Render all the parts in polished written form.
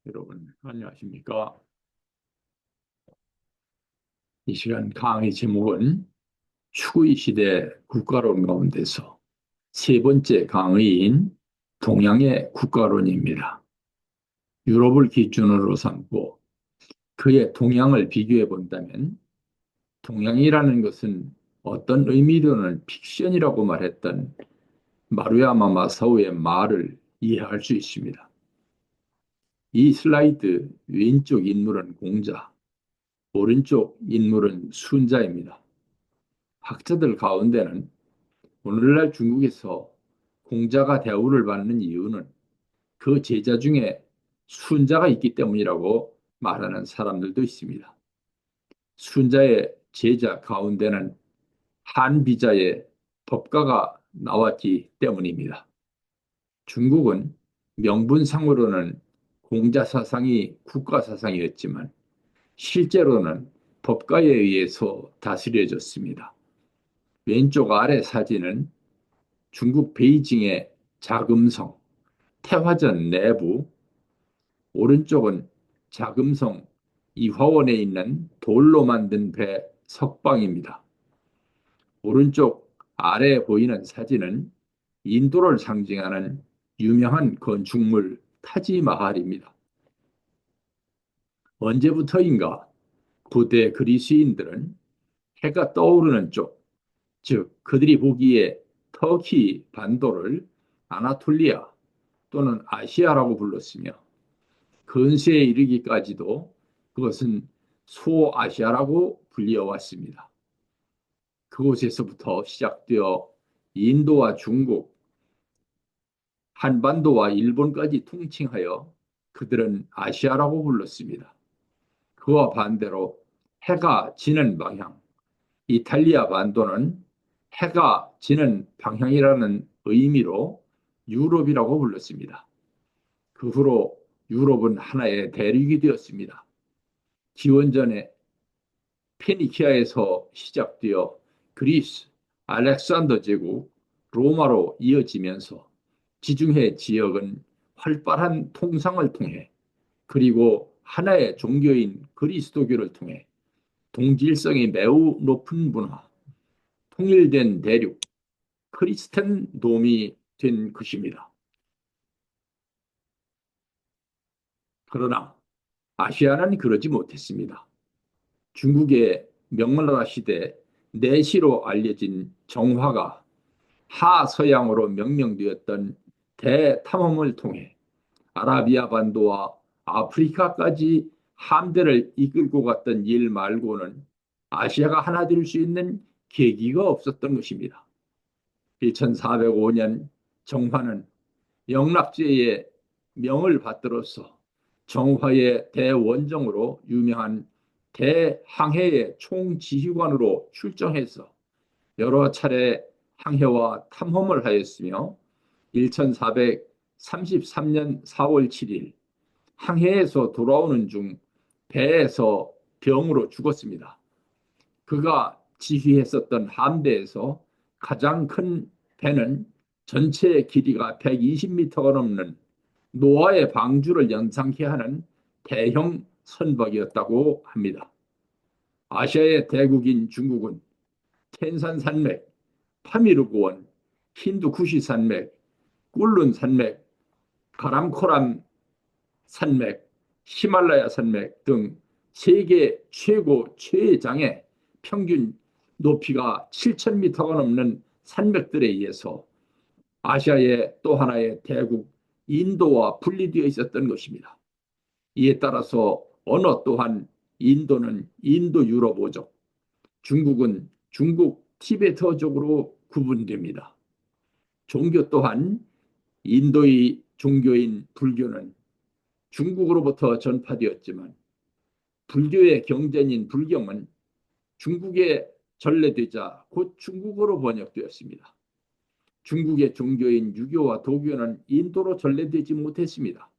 여러분, 안녕하십니까? 이 시간 강의 제목은 추구의 시대 국가론 가운데서 세 번째 강의인 동양의 국가론입니다. 유럽을 기준으로 삼고 그의 동양을 비교해 본다면 동양이라는 것은 어떤 의미로는 픽션이라고 말했던 마루야마 마사오의 말을 이해할 수 있습니다. 이 슬라이드 왼쪽 인물은 공자, 오른쪽 인물은 순자입니다. 학자들 가운데는 오늘날 중국에서 공자가 대우를 받는 이유는 그 제자 중에 순자가 있기 때문이라고 말하는 사람들도 있습니다. 순자의 제자 가운데는 한비자의 법가가 나왔기 때문입니다. 중국은 명분상으로는 공자 사상이 국가 사상이었지만 실제로는 법가에 의해서 다스려졌습니다. 왼쪽 아래 사진은 중국 베이징의 자금성, 태화전 내부, 오른쪽은 자금성 이화원에 있는 돌로 만든 배 석방입니다. 오른쪽 아래에 보이는 사진은 인도를 상징하는 유명한 건축물 타지마할입니다. 언제부터인가 고대 그리스인들은 해가 떠오르는 쪽, 즉 그들이 보기에 터키 반도를 아나톨리아 또는 아시아라고 불렀으며 근세에 이르기까지도 그것은 소아시아라고 불려왔습니다. 그곳에서부터 시작되어 인도와 중국, 한반도와 일본까지 통칭하여 그들은 아시아라고 불렀습니다. 그와 반대로 해가 지는 방향, 이탈리아 반도는 해가 지는 방향이라는 의미로 유럽이라고 불렀습니다. 그 후로 유럽은 하나의 대륙이 되었습니다. 기원전에 페니키아에서 시작되어 그리스, 알렉산더 제국, 로마로 이어지면서 지중해 지역은 활발한 통상을 통해 그리고 하나의 종교인 그리스도교를 통해 동질성이 매우 높은 문화, 통일된 대륙, 크리스텐돔이 된 것입니다. 그러나 아시아는 그러지 못했습니다. 중국의 명나라 시대 내시로 알려진 정화가 하서양으로 명명되었던 대탐험을 통해 아라비아 반도와 아프리카까지 함대를 이끌고 갔던 일 말고는 아시아가 하나 될 수 있는 계기가 없었던 것입니다. 1405년 정화는 영락제의 명을 받들어서 정화의 대원정으로 유명한 대항해의 총지휘관으로 출정해서 여러 차례 항해와 탐험을 하였으며 1433년 4월 7일 항해에서 돌아오는 중 배에서 병으로 죽었습니다. 그가 지휘했었던 함대에서 가장 큰 배는 전체 길이가 120m가 넘는 노아의 방주를 연상케 하는 대형 선박이었다고 합니다. 아시아의 대국인 중국은 텐산 산맥, 파미르고원, 힌두쿠시 산맥, 꿀룬 산맥, 가람코람 산맥, 히말라야 산맥 등 세계 최고 최장의 평균 높이가 7,000m가 넘는 산맥들에 의해서 아시아의 또 하나의 대국 인도와 분리되어 있었던 것입니다. 이에 따라서 언어 또한 인도는 인도 유럽어족, 중국은 중국 티베트어족으로 구분됩니다. 종교 또한 인도의 종교인 불교는 중국으로부터 전파되었지만 불교의 경전인 불경은 중국에 전래되자 곧 중국어로 번역되었습니다. 중국의 종교인 유교와 도교는 인도로 전래되지 못했습니다.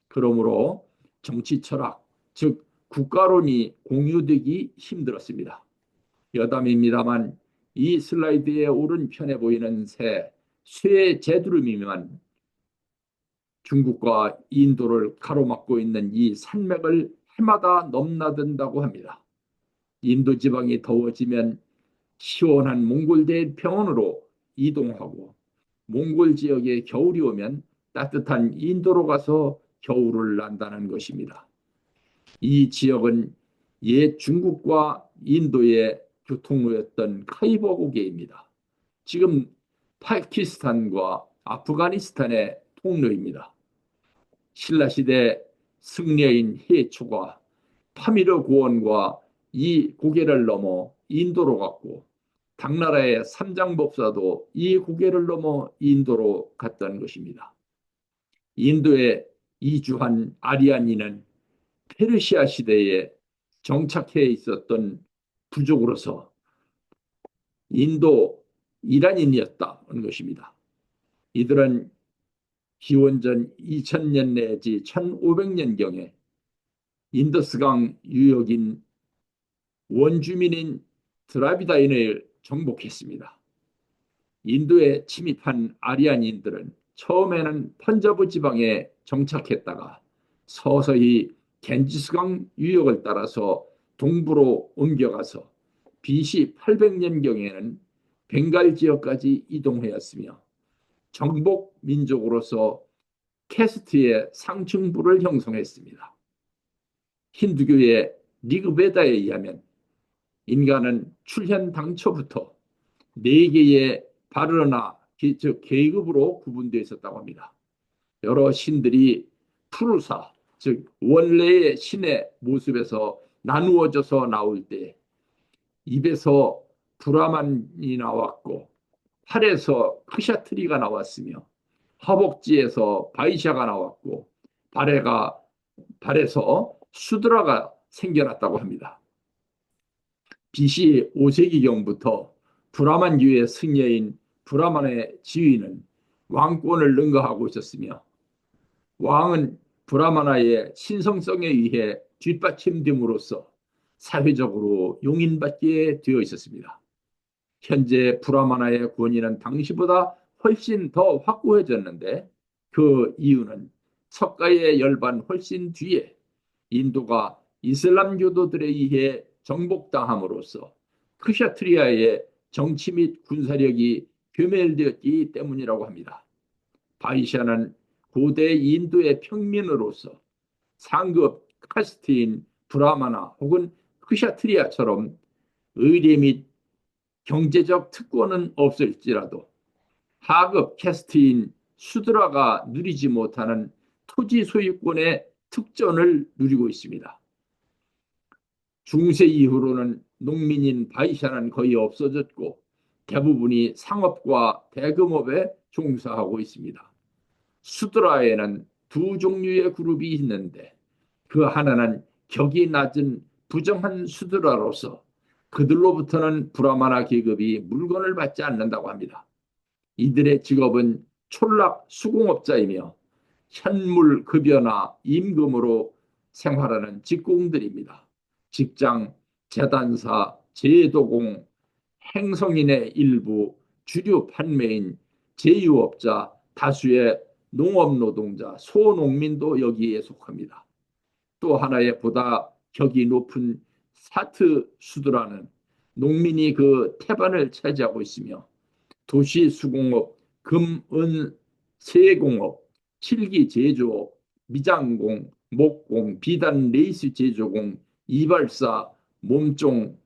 그러므로 정치 철학, 즉 국가론이 공유되기 힘들었습니다. 여담입니다만 이 슬라이드의 오른편에 보이는 새, 쇠 제두름이면 중국과 인도를 가로막고 있는 이 산맥을 해마다 넘나든다고 합니다. 인도 지방이 더워지면 시원한 몽골 대평원으로 이동하고 몽골 지역에 겨울이 오면 따뜻한 인도로 가서 겨울을 난다는 것입니다. 이 지역은 옛 중국과 인도의 교통로였던 카이버 고개입니다. 지금 파키스탄과 아프가니스탄의 통로입니다. 신라시대 승려인 해초가 파미르 고원과 이 고개를 넘어 인도로 갔고 당나라의 삼장법사도 이 고개를 넘어 인도로 갔던 것입니다. 인도에 이주한 아리안인은 페르시아 시대에 정착해 있었던 부족으로서 인도 이란인이었다는 것입니다. 이들은 기원전 2000년 내지 1500년경에 인더스강 유역인 원주민인 드라비다인을 정복했습니다. 인도에 침입한 아리안인들은 처음에는 펀자브 지방에 정착했다가 서서히 겐지스강 유역을 따라서 동부로 옮겨가서 BC 800년경에는 벵갈 지역까지 이동하였으며 정복 민족으로서 캐스트의 상층부를 형성했습니다. 힌두교의 리그베다에 의하면 인간은 출현 당초부터 네 개의 바르나 즉 계급으로 구분되어 있었다고 합니다. 여러 신들이 푸르사 즉 원래의 신의 모습에서 나누어져서 나올 때 입에서 브라만이 나왔고 팔에서 크샤트리가 나왔으며 허벅지에서 바이샤가 나왔고 발에서 수드라가 생겨났다고 합니다. BC 5세기경부터 브라만교의 승려인 브라만의 지위는 왕권을 능가하고 있었으며 왕은 브라마나의 신성성에 의해 뒷받침됨으로써 사회적으로 용인받게 되어 있었습니다. 현재 브라마나의 권위는 당시보다 훨씬 더 확고해졌는데 그 이유는 석가의 열반 훨씬 뒤에 인도가 이슬람 교도들에 의해 정복당함으로써 크샤트리아의 정치 및 군사력이 괴멸되었기 때문이라고 합니다. 바이샤는 고대 인도의 평민으로서 상급 카스트인 브라마나 혹은 크샤트리아처럼 의례 및 경제적 특권은 없을지라도 하급 캐스트인 수드라가 누리지 못하는 토지 소유권의 특전을 누리고 있습니다. 중세 이후로는 농민인 바이샤는 거의 없어졌고 대부분이 상업과 대금업에 종사하고 있습니다. 수드라에는 두 종류의 그룹이 있는데 그 하나는 격이 낮은 부정한 수드라로서 그들로부터는 브라마나 계급이 물건을 받지 않는다고 합니다. 이들의 직업은 촌락 수공업자이며 현물 급여나 임금으로 생활하는 직공들입니다. 직장, 재단사, 제도공, 행성인의 일부, 주류 판매인, 제휴업자, 다수의 농업노동자, 소농민도 여기에 속합니다. 또 하나의 보다 격이 높은 사트 수드라는 농민이 그 태반을 차지하고 있으며 도시 수공업, 금, 은, 세공업, 칠기 제조업, 미장공, 목공, 비단 레이스 제조공, 이발사, 몸종,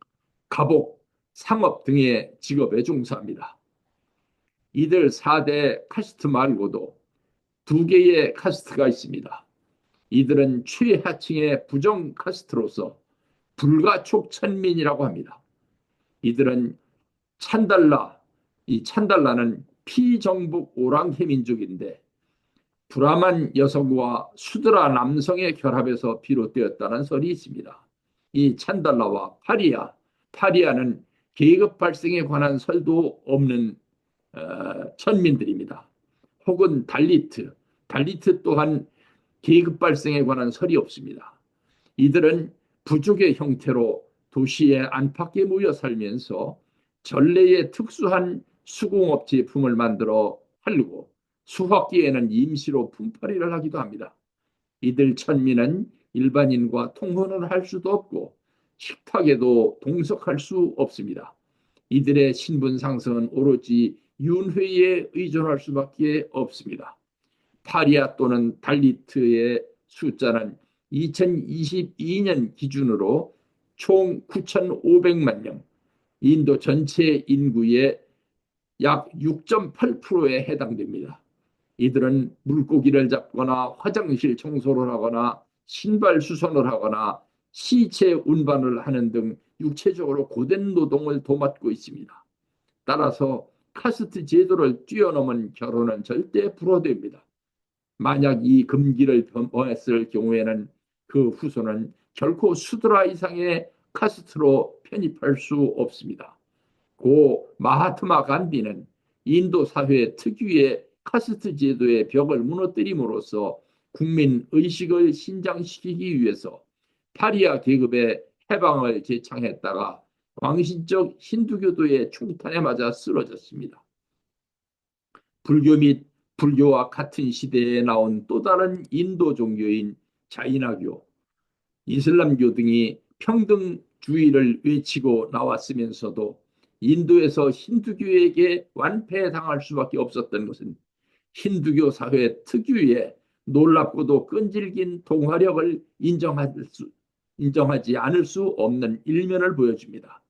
갑옷, 상업 등의 직업에 종사합니다. 이들 4대 카스트 말고도 두 개의 카스트가 있습니다. 이들은 최하층의 부정 카스트로서 불가촉천민이라고 합니다. 이들은 찬달라, 이 찬달라는 피정복 오랑캐 민족인데 브라만 여성과 수드라 남성의 결합에서 비롯되었다는 설이 있습니다. 이 찬달라와 파리아는 계급 발생에 관한 설도 없는 천민들입니다. 혹은 달리트 또한 계급 발생에 관한 설이 없습니다. 이들은 부족의 형태로 도시에 안팎에 모여 살면서 전래의 특수한 수공업 제품을 만들어 팔고 수확기에는 임시로 품팔이를 하기도 합니다. 이들 천민은 일반인과 통혼을 할 수도 없고 식탁에도 동석할 수 없습니다. 이들의 신분 상승은 오로지 윤회에 의존할 수밖에 없습니다. 파리아 또는 달리트의 숫자는 2022년 기준으로 총 9,500만 명, 인도 전체 인구의 약 6.8%에 해당됩니다. 이들은 물고기를 잡거나 화장실 청소를 하거나 신발 수선을 하거나 시체 운반을 하는 등 육체적으로 고된 노동을 도맡고 있습니다. 따라서 카스트 제도를 뛰어넘은 결혼은 절대 불허됩니다. 만약 이 금기를 범했을 경우에는 그 후손은 결코 수드라 이상의 카스트로 편입할 수 없습니다. 고 마하트마 간디는 인도 사회 특유의 카스트 제도의 벽을 무너뜨림으로써 국민 의식을 신장시키기 위해서 파리아 계급의 해방을 제창했다가 광신적 힌두교도의 총탄에 맞아 쓰러졌습니다. 불교 및 불교와 같은 시대에 나온 또 다른 인도 종교인 자이나교, 이슬람교 등이 평등주의를 외치고 나왔으면서도 인도에서 힌두교에게 완패당할 수밖에 없었던 것은 힌두교 사회 특유의 놀랍고도 끈질긴 동화력을 인정하지 않을 수 없는 일면을 보여줍니다.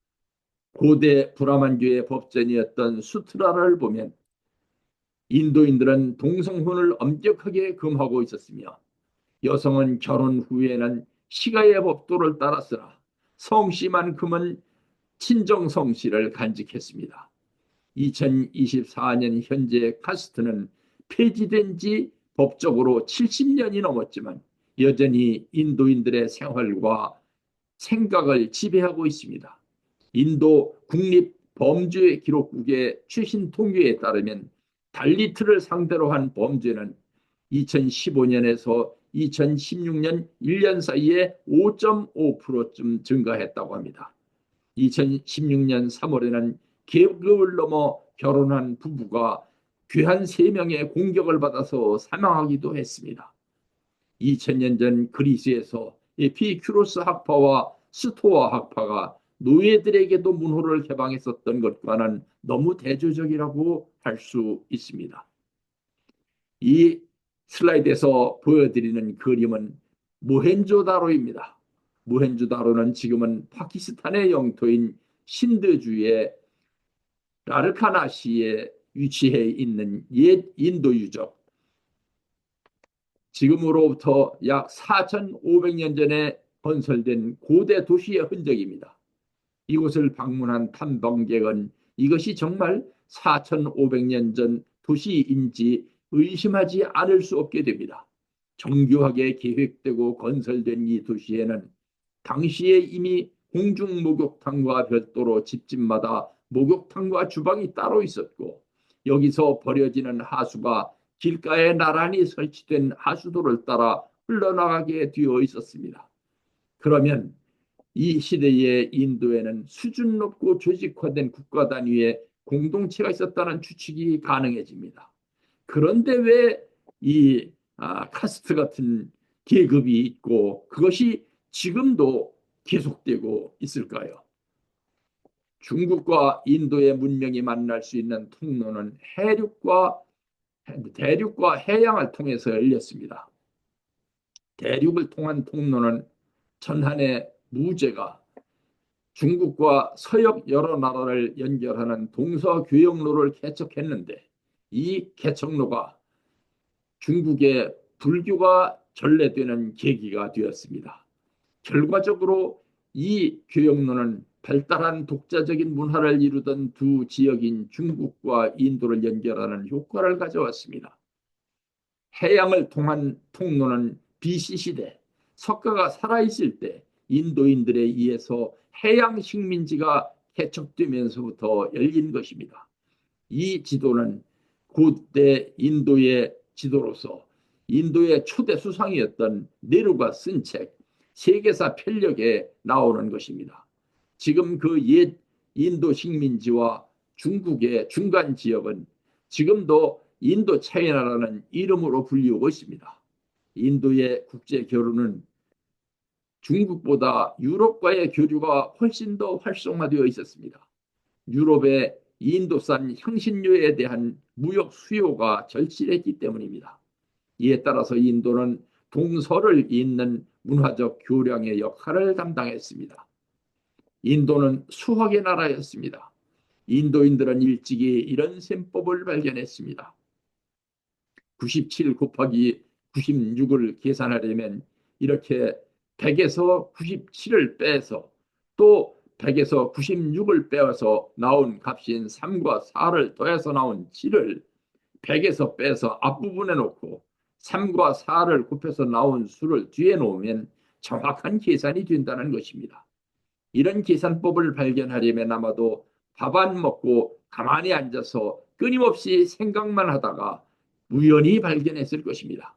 고대 브라만교의 법전이었던 수트라를 보면 인도인들은 동성혼을 엄격하게 금하고 있었으며 여성은 결혼 후에는 시가의 법도를 따랐으나 성씨만큼은 친정 성씨를 간직했습니다. 2024년 현재 카스트는 폐지된 지 법적으로 70년이 넘었지만 여전히 인도인들의 생활과 생각을 지배하고 있습니다. 인도 국립범죄 기록국의 최신 통계에 따르면 달리트를 상대로 한 범죄는 2015년에서 2016년 1년 사이에 5.5%쯤 증가했다고 합니다. 2016년 3월에는 계급을 넘어 결혼한 부부가 괴한 3명의 공격을 받아서 사망하기도 했습니다. 2000년 전 그리스에서 에피큐로스 학파와 스토아 학파가 노예들에게도 문호를 개방했었던 것과는 너무 대조적이라고 할 수 있습니다. 이 슬라이드에서 보여드리는 그림은 모헨조다로입니다. 모헨조다로는 지금은 파키스탄의 영토인 신드주의 라르카나시에 위치해 있는 옛 인도 유적, 지금으로부터 약 4,500년 전에 건설된 고대 도시의 흔적입니다. 이곳을 방문한 탐방객은 이것이 정말 4,500년 전 도시인지 의심하지 않을 수 없게 됩니다. 정교하게 계획되고 건설된 이 도시에는 당시에 이미 공중 목욕탕과 별도로 집집마다 목욕탕과 주방이 따로 있었고, 여기서 버려지는 하수가 길가에 나란히 설치된 하수도를 따라 흘러나가게 되어 있었습니다. 그러면 이 시대의 인도에는 수준 높고 조직화된 국가 단위의 공동체가 있었다는 추측이 가능해집니다. 그런데 왜 이 카스트 같은 계급이 있고 그것이 지금도 계속되고 있을까요? 중국과 인도의 문명이 만날 수 있는 통로는 대륙과 해양을 통해서 열렸습니다. 대륙을 통한 통로는 전한의 무제가 중국과 서역 여러 나라를 연결하는 동서교역로를 개척했는데, 이 개척로가 중국의 불교가 전래되는 계기가 되었습니다. 결과적으로 이 교역로는 발달한 독자적인 문화를 이루던 두 지역인 중국과 인도를 연결하는 효과를 가져왔습니다. 해양을 통한 통로는 BC 시대 석가가 살아있을 때 인도인들에 의해서 해양 식민지가 개척되면서부터 열린 것입니다. 이 지도는 고대 인도의 지도로서 인도의 초대 수상이었던 네루가 쓴 책 세계사 편력에 나오는 것입니다. 지금 그 옛 인도 식민지와 중국의 중간 지역은 지금도 인도 차이나라는 이름으로 불리우고 있습니다. 인도의 국제 교류는 중국보다 유럽과의 교류가 훨씬 더 활성화되어 있었습니다. 유럽의 인도산 향신료에 대한 무역 수요가 절실했기 때문입니다. 이에 따라서 인도는 동서를 잇는 문화적 교량의 역할을 담당했습니다. 인도는 수학의 나라였습니다. 인도인들은 일찍이 이런 셈법을 발견했습니다. 97 곱하기 96을 계산하려면 이렇게 100에서 97을 빼서 또 100에서 96을 빼서 나온 값인 3과 4를 더해서 나온 7을 100에서 빼서 앞부분에 놓고 3과 4를 곱해서 나온 수를 뒤에 놓으면 정확한 계산이 된다는 것입니다. 이런 계산법을 발견하려면 아마도 밥 안 먹고 가만히 앉아서 끊임없이 생각만 하다가 우연히 발견했을 것입니다.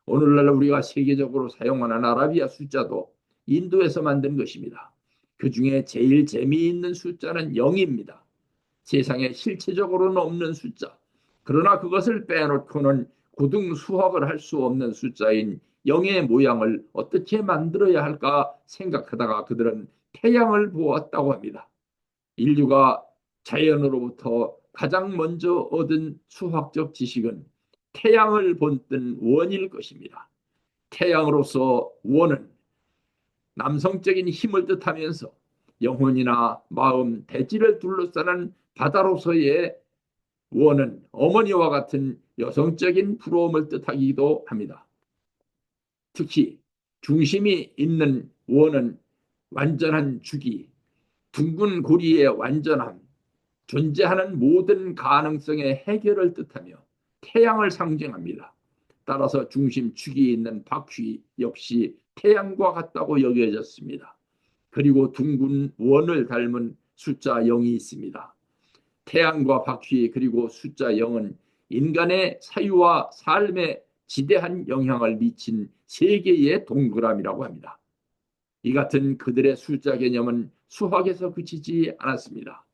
오늘날 우리가 세계적으로 사용하는 아라비아 숫자도 인도에서 만든 것입니다. 그 중에 제일 재미있는 숫자는 0입니다. 세상에 실체적으로는 없는 숫자. 그러나 그것을 빼놓고는 고등 수학을 할 수 없는 숫자인 0의 모양을 어떻게 만들어야 할까 생각하다가 그들은 태양을 보았다고 합니다. 인류가 자연으로부터 가장 먼저 얻은 수학적 지식은 태양을 본뜬 원일 것입니다. 태양으로서 원은 남성적인 힘을 뜻하면서 영혼이나 마음, 대지를 둘러싸는 바다로서의 원은 어머니와 같은 여성적인 부러움을 뜻하기도 합니다. 특히 중심이 있는 원은 완전한 주기, 둥근 고리의 완전함, 존재하는 모든 가능성의 해결을 뜻하며 태양을 상징합니다. 따라서 중심축이 있는 바퀴 역시 태양과 같다고 여겨졌습니다. 그리고 둥근 원을 닮은 숫자 0이 있습니다. 태양과 바퀴 그리고 숫자 0은 인간의 사유와 삶에 지대한 영향을 미친 세 개의 동그라미라고 합니다. 이 같은 그들의 숫자 개념은 수학에서 그치지 않았습니다.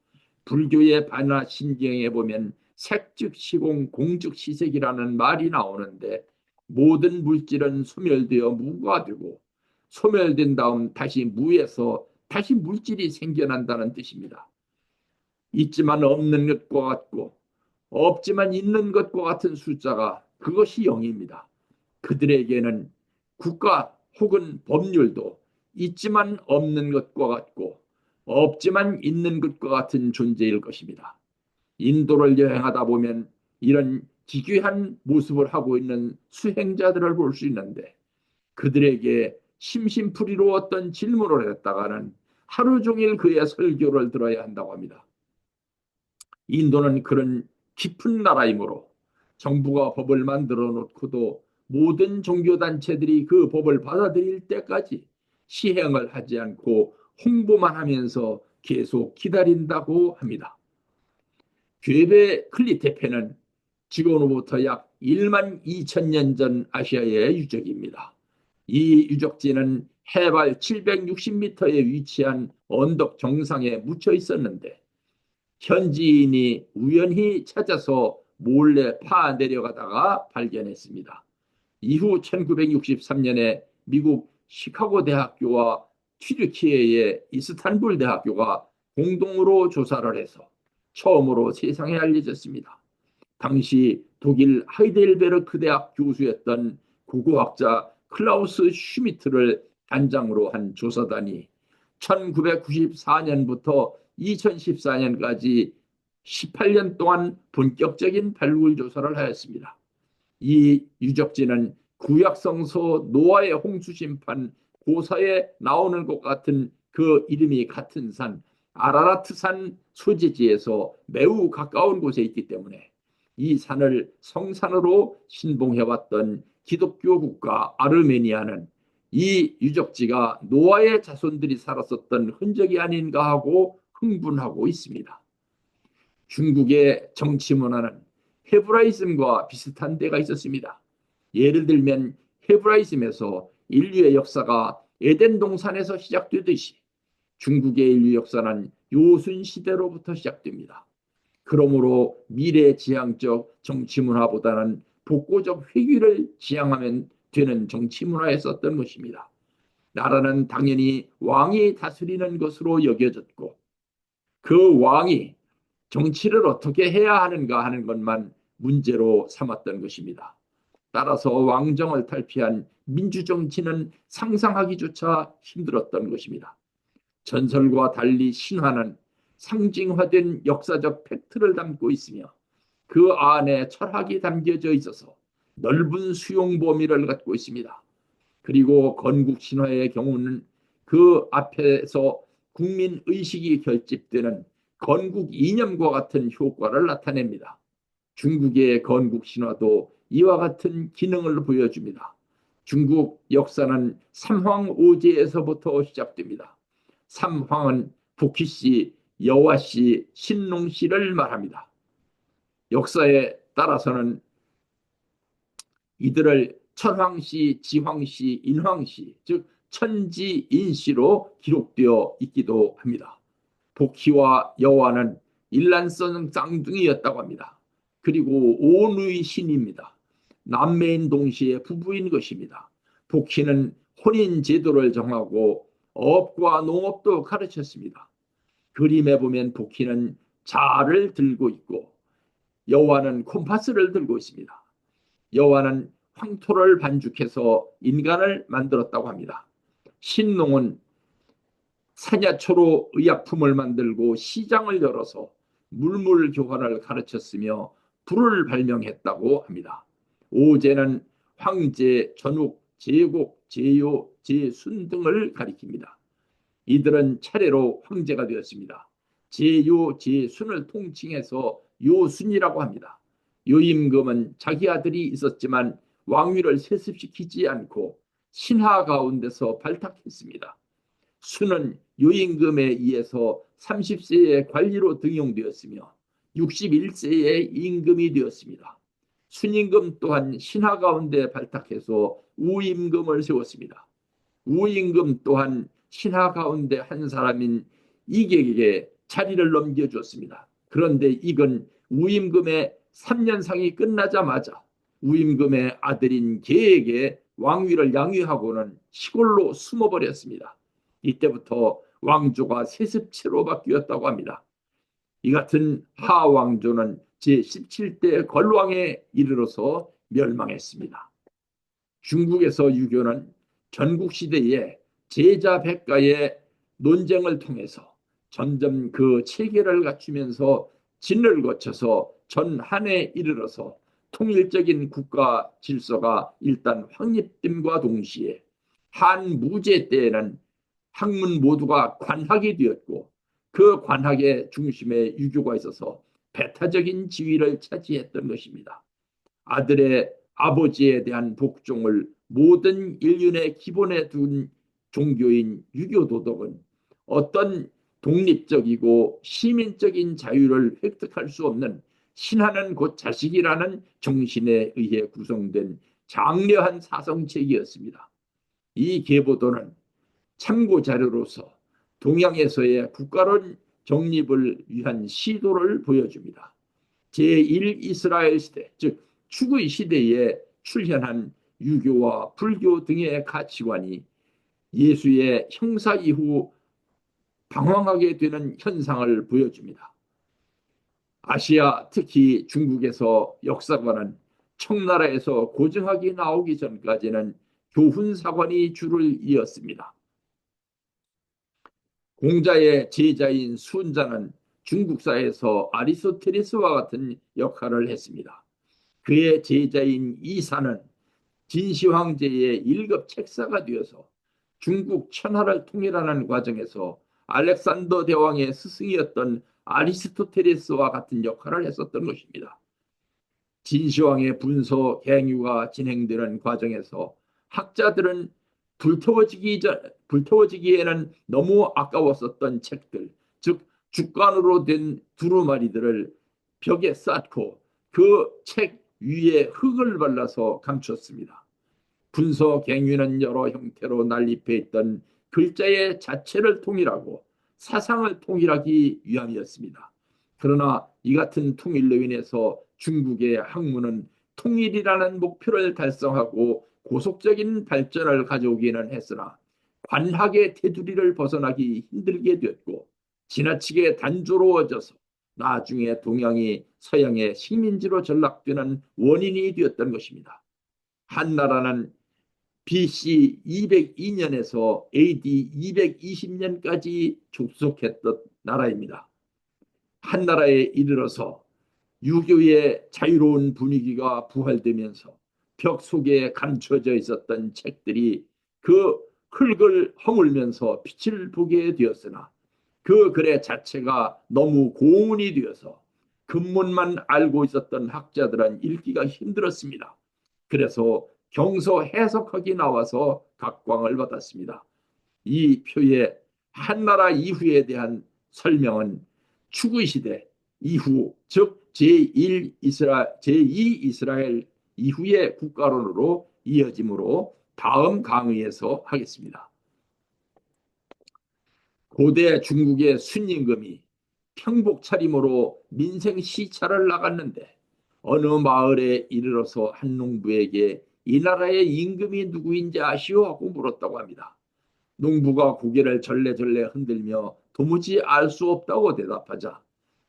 불교의 반야 신경에 보면 색즉 시공 공즉 시색이라는 말이 나오는데 모든 물질은 소멸되어 무가 되고 소멸된 다음 다시 무에서 다시 물질이 생겨난다는 뜻입니다. 있지만 없는 것과 같고 없지만 있는 것과 같은 숫자가 그것이 0입니다. 그들에게는 국가 혹은 법률도 있지만 없는 것과 같고 없지만 있는 것과 같은 존재일 것입니다. 인도를 여행하다 보면 이런 기괴한 모습을 하고 있는 수행자들을 볼 수 있는데 그들에게 심심풀이로 어떤 질문을 했다가는 하루 종일 그의 설교를 들어야 한다고 합니다. 인도는 그런 깊은 나라이므로 정부가 법을 만들어 놓고도 모든 종교단체들이 그 법을 받아들일 때까지 시행을 하지 않고 홍보만 하면서 계속 기다린다고 합니다. 괴베 클리테페는 지구로부터 약 1만 2천 년 전 아시아의 유적입니다. 이 유적지는 해발 760m에 위치한 언덕 정상에 묻혀 있었는데 현지인이 우연히 찾아서 몰래 파 내려가다가 발견했습니다. 이후 1963년에 미국 시카고 대학교와 튀르키예의 이스탄불 대학교가 공동으로 조사를 해서 처음으로 세상에 알려졌습니다. 당시 독일 하이델베르크 대학 교수였던 고고학자 클라우스 슈미트를 단장으로 한 조사단이 1994년부터 2014년까지 18년 동안 본격적인 발굴 조사를 하였습니다. 이 유적지는 구약성서 노아의 홍수심판 고사에 나오는 것 같은 그 이름이 같은 산 아라라트산 소재지에서 매우 가까운 곳에 있기 때문에 이 산을 성산으로 신봉해왔던 기독교 국가 아르메니아는 이 유적지가 노아의 자손들이 살았었던 흔적이 아닌가 하고 흥분하고 있습니다. 중국의 정치 문화는 헤브라이즘과 비슷한 데가 있었습니다. 예를 들면 헤브라이즘에서 인류의 역사가 에덴 동산에서 시작되듯이 중국의 인류 역사는 요순 시대로부터 시작됩니다. 그러므로 미래지향적 정치 문화보다는 복고적 회귀를 지향하면 되는 정치 문화에 썼던 것입니다. 나라는 당연히 왕이 다스리는 것으로 여겨졌고 그 왕이 정치를 어떻게 해야 하는가 하는 것만 문제로 삼았던 것입니다. 따라서 왕정을 탈피한 민주정치는 상상하기조차 힘들었던 것입니다. 전설과 달리 신화는 상징화된 역사적 팩트를 담고 있으며 그 안에 철학이 담겨져 있어서 넓은 수용 범위를 갖고 있습니다. 그리고 건국 신화의 경우는 그 앞에서 국민 의식이 결집되는 건국 이념과 같은 효과를 나타냅니다. 중국의 건국 신화도 이와 같은 기능을 보여줍니다. 중국 역사는 삼황오제에서부터 시작됩니다. 삼황은 복희씨, 여화씨, 신농씨를 말합니다. 역사에 따라서는 이들을 천황씨, 지황씨, 인황씨, 즉 천지인씨로 기록되어 있기도 합니다. 복희와 여화는 일란성 쌍둥이였다고 합니다. 그리고 온의 신입니다. 남매인 동시에 부부인 것입니다. 복희는 혼인 제도를 정하고 업과 농업도 가르쳤습니다. 그림에 보면 복희는 자를 들고 있고 여호와는 콤파스를 들고 있습니다. 여호와는 황토를 반죽해서 인간을 만들었다고 합니다. 신농은 사냐초로 의약품을 만들고 시장을 열어서 물물교환을 가르쳤으며 불을 발명했다고 합니다. 오제는 황제, 전욱, 제곡, 제요, 제순 등을 가리킵니다. 이들은 차례로 황제가 되었습니다. 제요, 제순을 통칭해서 요순이라고 합니다. 요임금은 자기 아들이 있었지만 왕위를 세습시키지 않고 신하 가운데서 발탁했습니다. 순은 요임금에 의해서 30세에 관리로 등용되었으며 61세에 임금이 되었습니다. 순임금 또한 신하 가운데 발탁해서 우임금을 세웠습니다. 우임금 또한 신하 가운데 한 사람인 이객에게 자리를 넘겨주었습니다. 그런데 이건 우임금의 3년상이 끝나자마자 우임금의 아들인 계에게 왕위를 양위하고는 시골로 숨어버렸습니다. 이때부터 왕조가 세습체로 바뀌었다고 합니다. 이 같은 하왕조는 제17대 걸왕에 이르러서 멸망했습니다. 중국에서 유교는 전국시대에 제자백가의 논쟁을 통해서 점점 그 체계를 갖추면서 진을 거쳐서 전한에 이르러서 통일적인 국가 질서가 일단 확립됨과 동시에 한무제 때에는 학문 모두가 관학이 되었고 그 관학의 중심에 유교가 있어서 배타적인 지위를 차지했던 것입니다. 아들의 아버지에 대한 복종을 모든 인륜의 기본에 둔 종교인 유교 도덕은 어떤 독립적이고 시민적인 자유를 획득할 수 없는 신하는 곧 자식이라는 정신에 의해 구성된 장려한 사성책이었습니다. 이 계보도는 참고 자료로서 동양에서의 국가론 정립을 위한 시도를 보여줍니다. 제1 이스라엘 시대, 즉 추구의 시대에 출현한 유교와 불교 등의 가치관이 예수의 형사 이후 방황하게 되는 현상을 보여줍니다. 아시아, 특히 중국에서 역사관은 청나라에서 고증학이 나오기 전까지는 교훈사관이 줄을 이었습니다. 공자의 제자인 순자는 중국사에서 아리스토텔레스와 같은 역할을 했습니다. 그의 제자인 이사는 진시 황제의 1급 책사가 되어서 중국 천하를 통일하는 과정에서 알렉산더 대왕의 스승이었던 아리스토텔레스와 같은 역할을 했었던 것입니다. 진시황의 분서 갱유가 진행되는 과정에서 학자들은 불태워지기에는 너무 아까웠었던 책들, 즉 죽간으로 된 두루마리들을 벽에 쌓고 그 책 위에 흙을 발라서 감췄습니다. 분서 갱유는 여러 형태로 난립해 있던 글자의 자체를 통일하고 사상을 통일하기 위함이었습니다. 그러나 이 같은 통일로 인해서 중국의 학문은 통일이라는 목표를 달성하고 고속적인 발전을 가져오기는 했으나 관학의 테두리를 벗어나기 힘들게 되었고 지나치게 단조로워져서 나중에 동양이 서양의 식민지로 전락되는 원인이 되었던 것입니다. 한나라는 BC 202년에서 AD 220년까지 족속했던 나라입니다. 한나라에 이르러서 유교의 자유로운 분위기가 부활되면서 벽 속에 감춰져 있었던 책들이 그 흙을 허물면서 빛을 보게 되었으나 그 글의 자체가 너무 고운이 되어서 근문만 알고 있었던 학자들은 읽기가 힘들었습니다. 그래서 경서 해석학이 나와서 각광을 받았습니다. 이 표의 한나라 이후에 대한 설명은 추구시대 이후 즉 제2 이스라엘 이후의 국가론으로 이어지므로 다음 강의에서 하겠습니다. 고대 중국의 순임금이 평복 차림으로 민생 시찰을 나갔는데 어느 마을에 이르러서 한 농부에게 이 나라의 임금이 누구인지 아시오? 하고 물었다고 합니다. 농부가 고개를 절레절레 흔들며 도무지 알 수 없다고 대답하자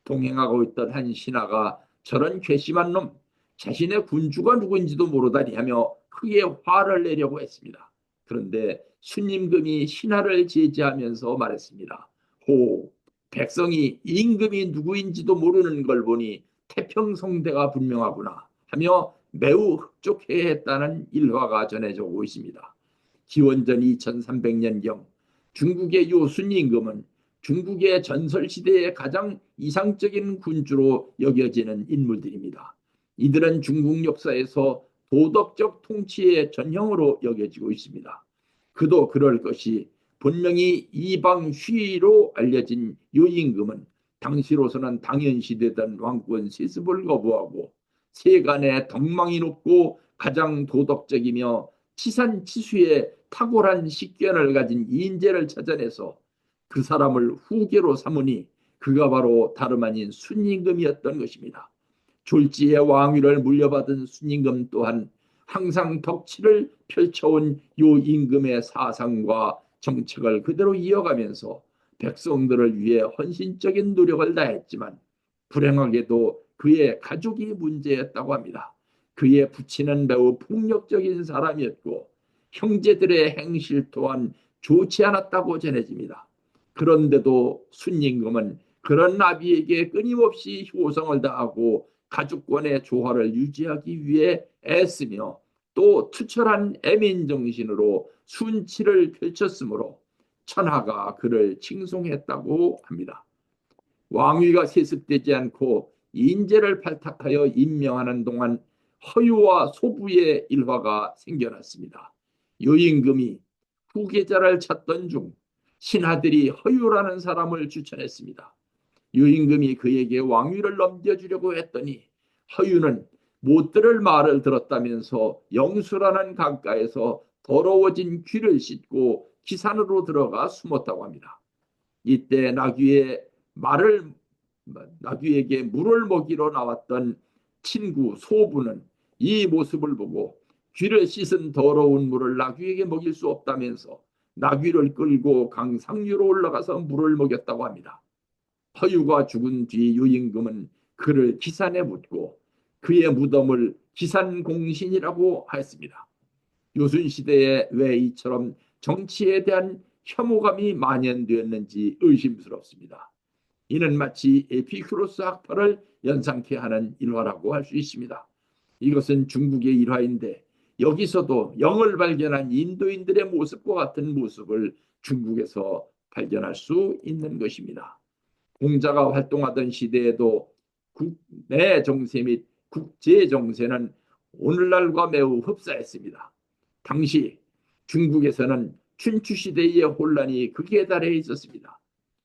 동행하고 있던 한 신하가 저런 괘씸한 놈, 자신의 군주가 누구인지도 모르다니 하며 크게 화를 내려고 했습니다. 그런데 순임금이 신하를 제지하면서 말했습니다. 호, 백성이 임금이 누구인지도 모르는 걸 보니 태평성대가 분명하구나 하며 매우 흡족해했다는 일화가 전해져 오고 있습니다. 기원전 2300년경 중국의 요순 임금은 중국의 전설시대의 가장 이상적인 군주로 여겨지는 인물들입니다. 이들은 중국 역사에서 도덕적 통치의 전형으로 여겨지고 있습니다. 그도 그럴 것이 본명이 이방휘로 알려진 요 임금은 당시로서는 당연시되던 왕권 세습을 거부하고 세간의 덕망이 높고 가장 도덕적이며 치산치수의 탁월한 식견을 가진 인재를 찾아내서 그 사람을 후계로 삼으니 그가 바로 다름 아닌 순임금이었던 것입니다. 졸지의 왕위를 물려받은 순임금 또한 항상 덕치를 펼쳐온 요 임금의 사상과 정책을 그대로 이어가면서 백성들을 위해 헌신적인 노력을 다했지만 불행하게도 그의 가족이 문제였다고 합니다. 그의 부친은 매우 폭력적인 사람이었고 형제들의 행실 또한 좋지 않았다고 전해집니다. 그런데도 순임금은 그런 아비에게 끊임없이 효성을 다하고 가족권의 조화를 유지하기 위해 애쓰며 또 투철한 애민정신으로 순치를 펼쳤으므로 천하가 그를 칭송했다고 합니다. 왕위가 세습되지 않고 인재를 발탁하여 임명하는 동안 허유와 소부의 일화가 생겨났습니다. 요임금이 후계자를 찾던 중 신하들이 허유라는 사람을 추천했습니다. 요임금이 그에게 왕위를 넘겨주려고 했더니 허유는 못 들을 말을 들었다면서 영수라는 강가에서 더러워진 귀를 씻고 기산으로 들어가 숨었다고 합니다. 이때 나귀에게 물을 먹이러 나왔던 친구 소부는 이 모습을 보고 귀를 씻은 더러운 물을 나귀에게 먹일 수 없다면서 나귀를 끌고 강 상류로 올라가서 물을 먹였다고 합니다. 허유가 죽은 뒤 유임금은 그를 기산에 묻고 그의 무덤을 기산공신이라고 했습니다. 요순시대에 왜 이처럼 정치에 대한 혐오감이 만연되었는지 의심스럽습니다. 이는 마치 에피큐로스 학파를 연상케 하는 일화라고 할 수 있습니다. 이것은 중국의 일화인데 여기서도 영을 발견한 인도인들의 모습과 같은 모습을 중국에서 발견할 수 있는 것입니다. 공자가 활동하던 시대에도 국내 정세 및 국제 정세는 오늘날과 매우 흡사했습니다. 당시 중국에서는 춘추 시대의 혼란이 극에 달해 있었습니다.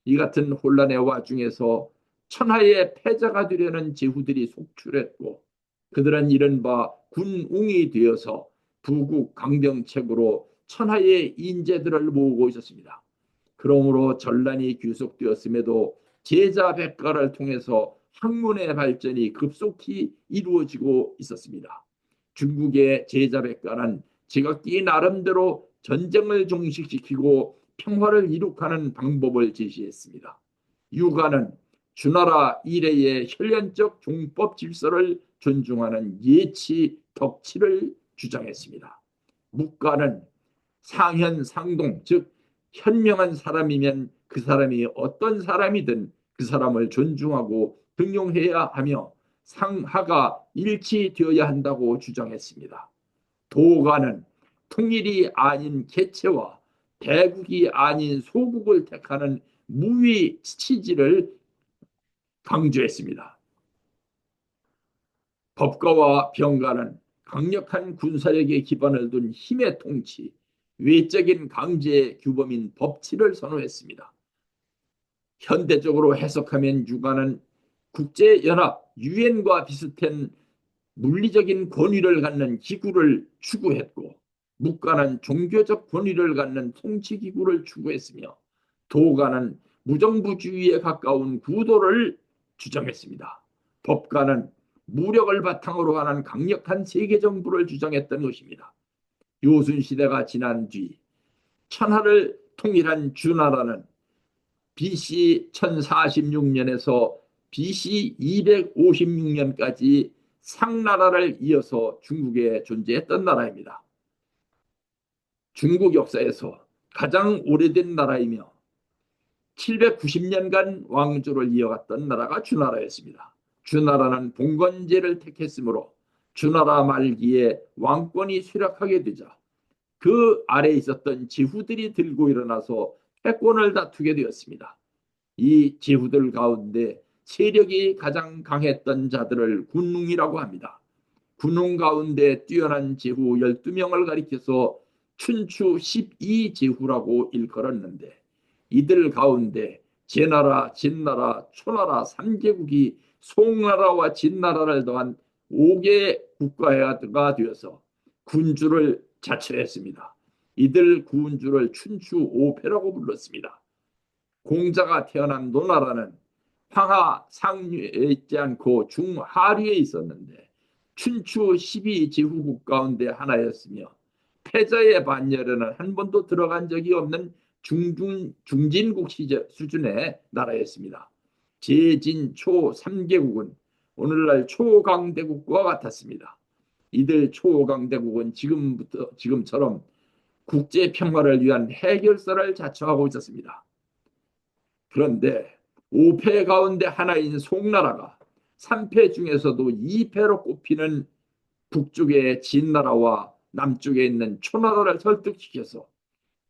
이 같은 혼란의 와중에서 천하의 패자가 되려는 제후들이 속출했고 그들은 이른바 군웅이 되어서 부국 강병책으로 천하의 인재들을 모으고 있었습니다. 그러므로 전란이 귀속되었음에도 제자 백가를 통해서 학문의 발전이 급속히 이루어지고 있었습니다. 중국의 제자백가는 제각기 나름대로 전쟁을 종식시키고 평화를 이룩하는 방법을 제시했습니다. 유가는 주나라 이래의 혈연적 종법 질서를 존중하는 예치 덕치를 주장했습니다. 묵가는 상현 상동, 즉 현명한 사람이면 그 사람이 어떤 사람이든 그 사람을 존중하고 등용해야 하며 상하가 일치되어야 한다고 주장했습니다. 도가는 통일이 아닌 개체와 대국이 아닌 소국을 택하는 무위 치지를 강조했습니다. 법가와 병가는 강력한 군사력에 기반을 둔 힘의 통치, 외적인 강제의 규범인 법치를 선호했습니다. 현대적으로 해석하면 유가는 국제연합, 유엔과 비슷한 물리적인 권위를 갖는 기구를 추구했고, 묵가는 종교적 권위를 갖는 통치기구를 추구했으며, 도가는 무정부주의에 가까운 구도를 주장했습니다. 법가는 무력을 바탕으로 하는 강력한 세계정부를 주장했던 것입니다. 요순시대가 지난 뒤 천하를 통일한 주나라는 BC 1046년에서 BC 256년까지 상나라를 이어서 중국에 존재했던 나라입니다. 중국 역사에서 가장 오래된 나라이며 790년간 왕조를 이어갔던 나라가 주나라였습니다. 주나라는 봉건제를 택했으므로 주나라 말기에 왕권이 쇠락하게 되자 그 아래에 있었던 제후들이 들고 일어나서 패권을 다투게 되었습니다. 이 제후들 가운데 세력이 가장 강했던 자들을 군웅이라고 합니다. 군웅 가운데 뛰어난 제후 12명을 가리켜서 춘추 12제후라고 일컬었는데, 이들 가운데 제나라, 진나라, 초나라 3개국이 송나라와 진나라를 더한 5개 국가가 되어서 군주를 자처했습니다. 이들 군주를 춘추 5패라고 불렀습니다. 공자가 태어난 노나라는 황하 상류에 있지 않고 중하류에 있었는데 춘추 12제후국 가운데 하나였으며, 패자의 반열에는 한 번도 들어간 적이 없는 중진국 수준의 나라였습니다. 제진초 3개국은 오늘날 초강대국과 같았습니다. 이들 초강대국은 지금처럼 국제 평화를 위한 해결사를 자처하고 있었습니다. 그런데 5패 가운데 하나인 송나라가 3패 중에서도 2패로 꼽히는 북쪽의 진나라와 남쪽에 있는 초나라를 설득시켜서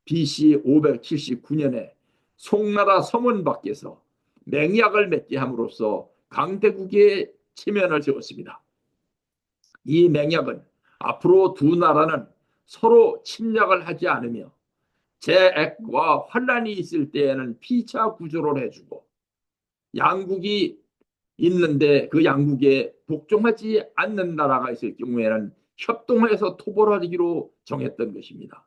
BC 579년에 송나라 서문 밖에서 맹약을 맺게 함으로써 강대국의 체면을 세웠습니다. 이 맹약은 앞으로 두 나라는 서로 침략을 하지 않으며 재액과 환란이 있을 때에는 피차 구조를 해주고, 양국이 있는데 그 양국에 복종하지 않는 나라가 있을 경우에는 협동해서 토벌하기로 정했던 것입니다.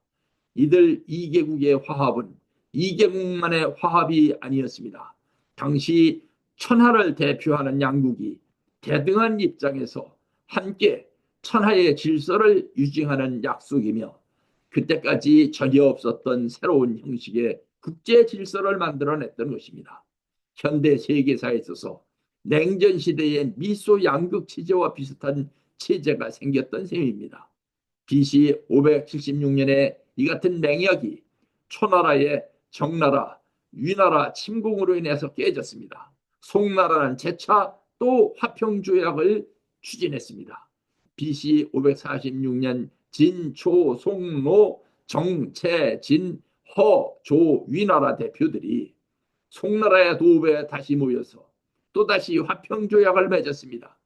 이들 2개국의 화합은 2개국만의 화합이 아니었습니다. 당시 천하를 대표하는 양국이 대등한 입장에서 함께 천하의 질서를 유지하는 약속이며, 그때까지 전혀 없었던 새로운 형식의 국제 질서를 만들어냈던 것입니다. 현대 세계사에 있어서 냉전 시대의 미소 양극 체제와 비슷한 체제가 생겼던 셈입니다. BC 576년에 이 같은 맹약이 초나라의 정나라, 위나라 침공으로 인해서 깨졌습니다. 송나라는 재차 또 화평조약을 추진했습니다. BC 546년 진, 초, 송, 노, 정, 채, 진, 허, 조, 위나라 대표들이 송나라의 도읍에 다시 모여서 또다시 화평조약을 맺었습니다.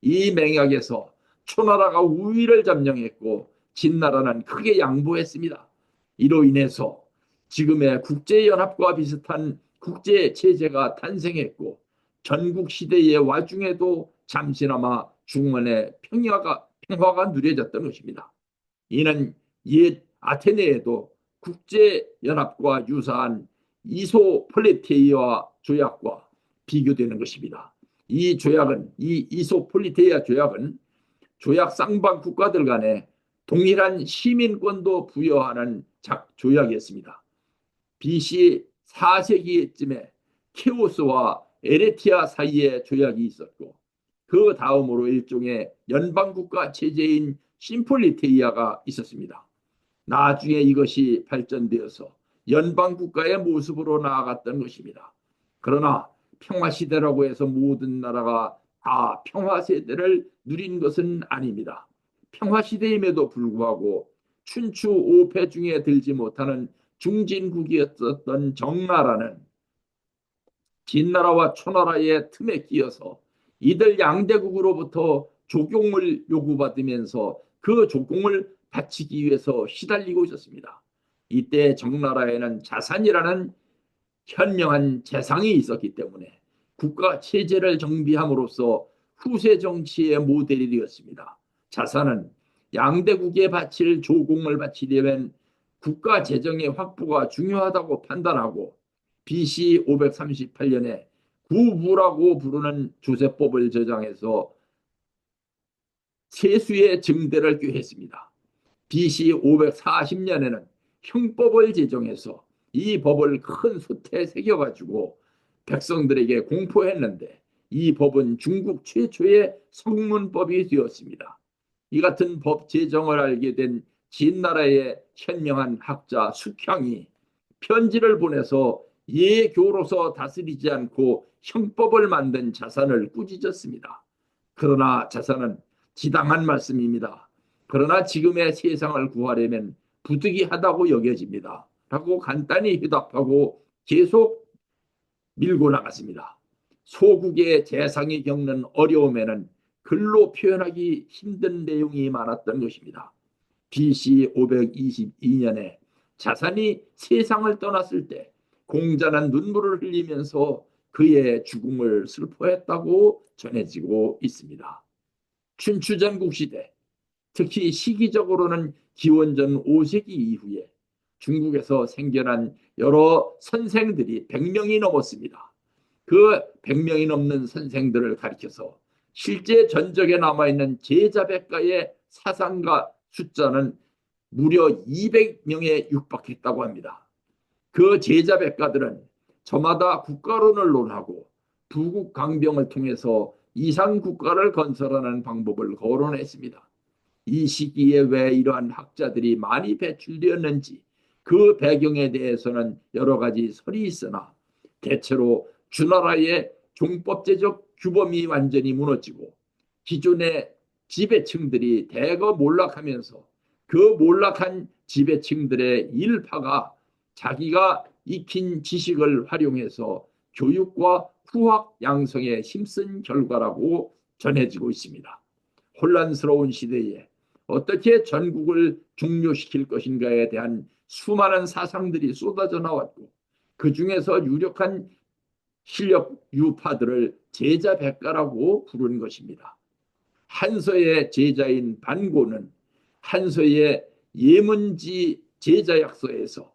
이 맹약에서 초나라가 우위를 점령했고 진나라는 크게 양보했습니다. 이로 인해서 지금의 국제연합과 비슷한 국제체제가 탄생했고, 전국시대의 와중에도 잠시나마 중원의 평화가 누려졌던 것입니다. 이는 옛 아테네에도 국제연합과 유사한 이소폴리테이아 조약과 비교되는 것입니다. 이 조약은, 이 이소폴리테이아 조약은 조약 쌍방 국가들 간에 동일한 시민권도 부여하는 조약이었습니다. BC 4세기쯤에 케오스와 에레티아 사이에 조약이 있었고, 그 다음으로 일종의 연방국가 체제인 심폴리테이아가 있었습니다. 나중에 이것이 발전되어서 연방국가의 모습으로 나아갔던 것입니다. 그러나 평화시대라고 해서 모든 나라가 다 평화세대를 누린 것은 아닙니다. 평화시대임에도 불구하고 춘추 5패 중에 들지 못하는 중진국이었던 정나라는 진나라와 초나라의 틈에 끼어서 이들 양대국으로부터 조공을 요구받으면서 그 조공을 바치기 위해서 시달리고 있었습니다. 이때 정나라에는 자산이라는 현명한 재상이 있었기 때문에 국가 체제를 정비함으로써 후세 정치의 모델이 되었습니다. 자산은 양대국에 바칠 조공을 바치려면 국가 재정의 확보가 중요하다고 판단하고 BC 538년에 구부라고 부르는 조세법을 제정해서 세수의 증대를 꾀했습니다. BC 540년에는 형법을 제정해서 이 법을 큰 솥에 새겨가지고 백성들에게 공포했는데, 이 법은 중국 최초의 성문법이 되었습니다. 이 같은 법 제정을 알게 된 진나라의 현명한 학자 숙향이 편지를 보내서 예교로서 다스리지 않고 형법을 만든 자산을 꾸짖었습니다. 그러나 자산은 지당한 말씀입니다. 그러나 지금의 세상을 구하려면 부득이하다고 여겨집니다. 라고 간단히 회답하고 계속 밀고 나갔습니다. 소국의 재상이 겪는 어려움에는 글로 표현하기 힘든 내용이 많았던 것입니다. BC 522년에 자산이 세상을 떠났을 때 공자는 눈물을 흘리면서 그의 죽음을 슬퍼했다고 전해지고 있습니다. 춘추전국 시대, 특히 시기적으로는 기원전 5세기 이후에 중국에서 생겨난 여러 선생들이 100명이 넘었습니다. 그 100명이 넘는 선생들을 가리켜서 실제 전적에 남아있는 제자백가의 사상가 숫자는 무려 200명에 육박했다고 합니다. 그 제자백가들은 저마다 국가론을 논하고 부국강병을 통해서 이상국가를 건설하는 방법을 거론했습니다. 이 시기에 왜 이러한 학자들이 많이 배출되었는지 그 배경에 대해서는 여러 가지 설이 있으나, 대체로 주나라의 종법제적 규범이 완전히 무너지고 기존의 지배층들이 대거 몰락하면서 그 몰락한 지배층들의 일파가 자기가 익힌 지식을 활용해서 교육과 후학 양성에 힘쓴 결과라고 전해지고 있습니다. 혼란스러운 시대에 어떻게 전국을 중요시킬 것인가에 대한 수많은 사상들이 쏟아져 나왔고, 그 중에서 유력한 실력 유파들을 제자백가라고 부르는 것입니다. 한서의 제자인 반고는 한서의 예문지 제자약서에서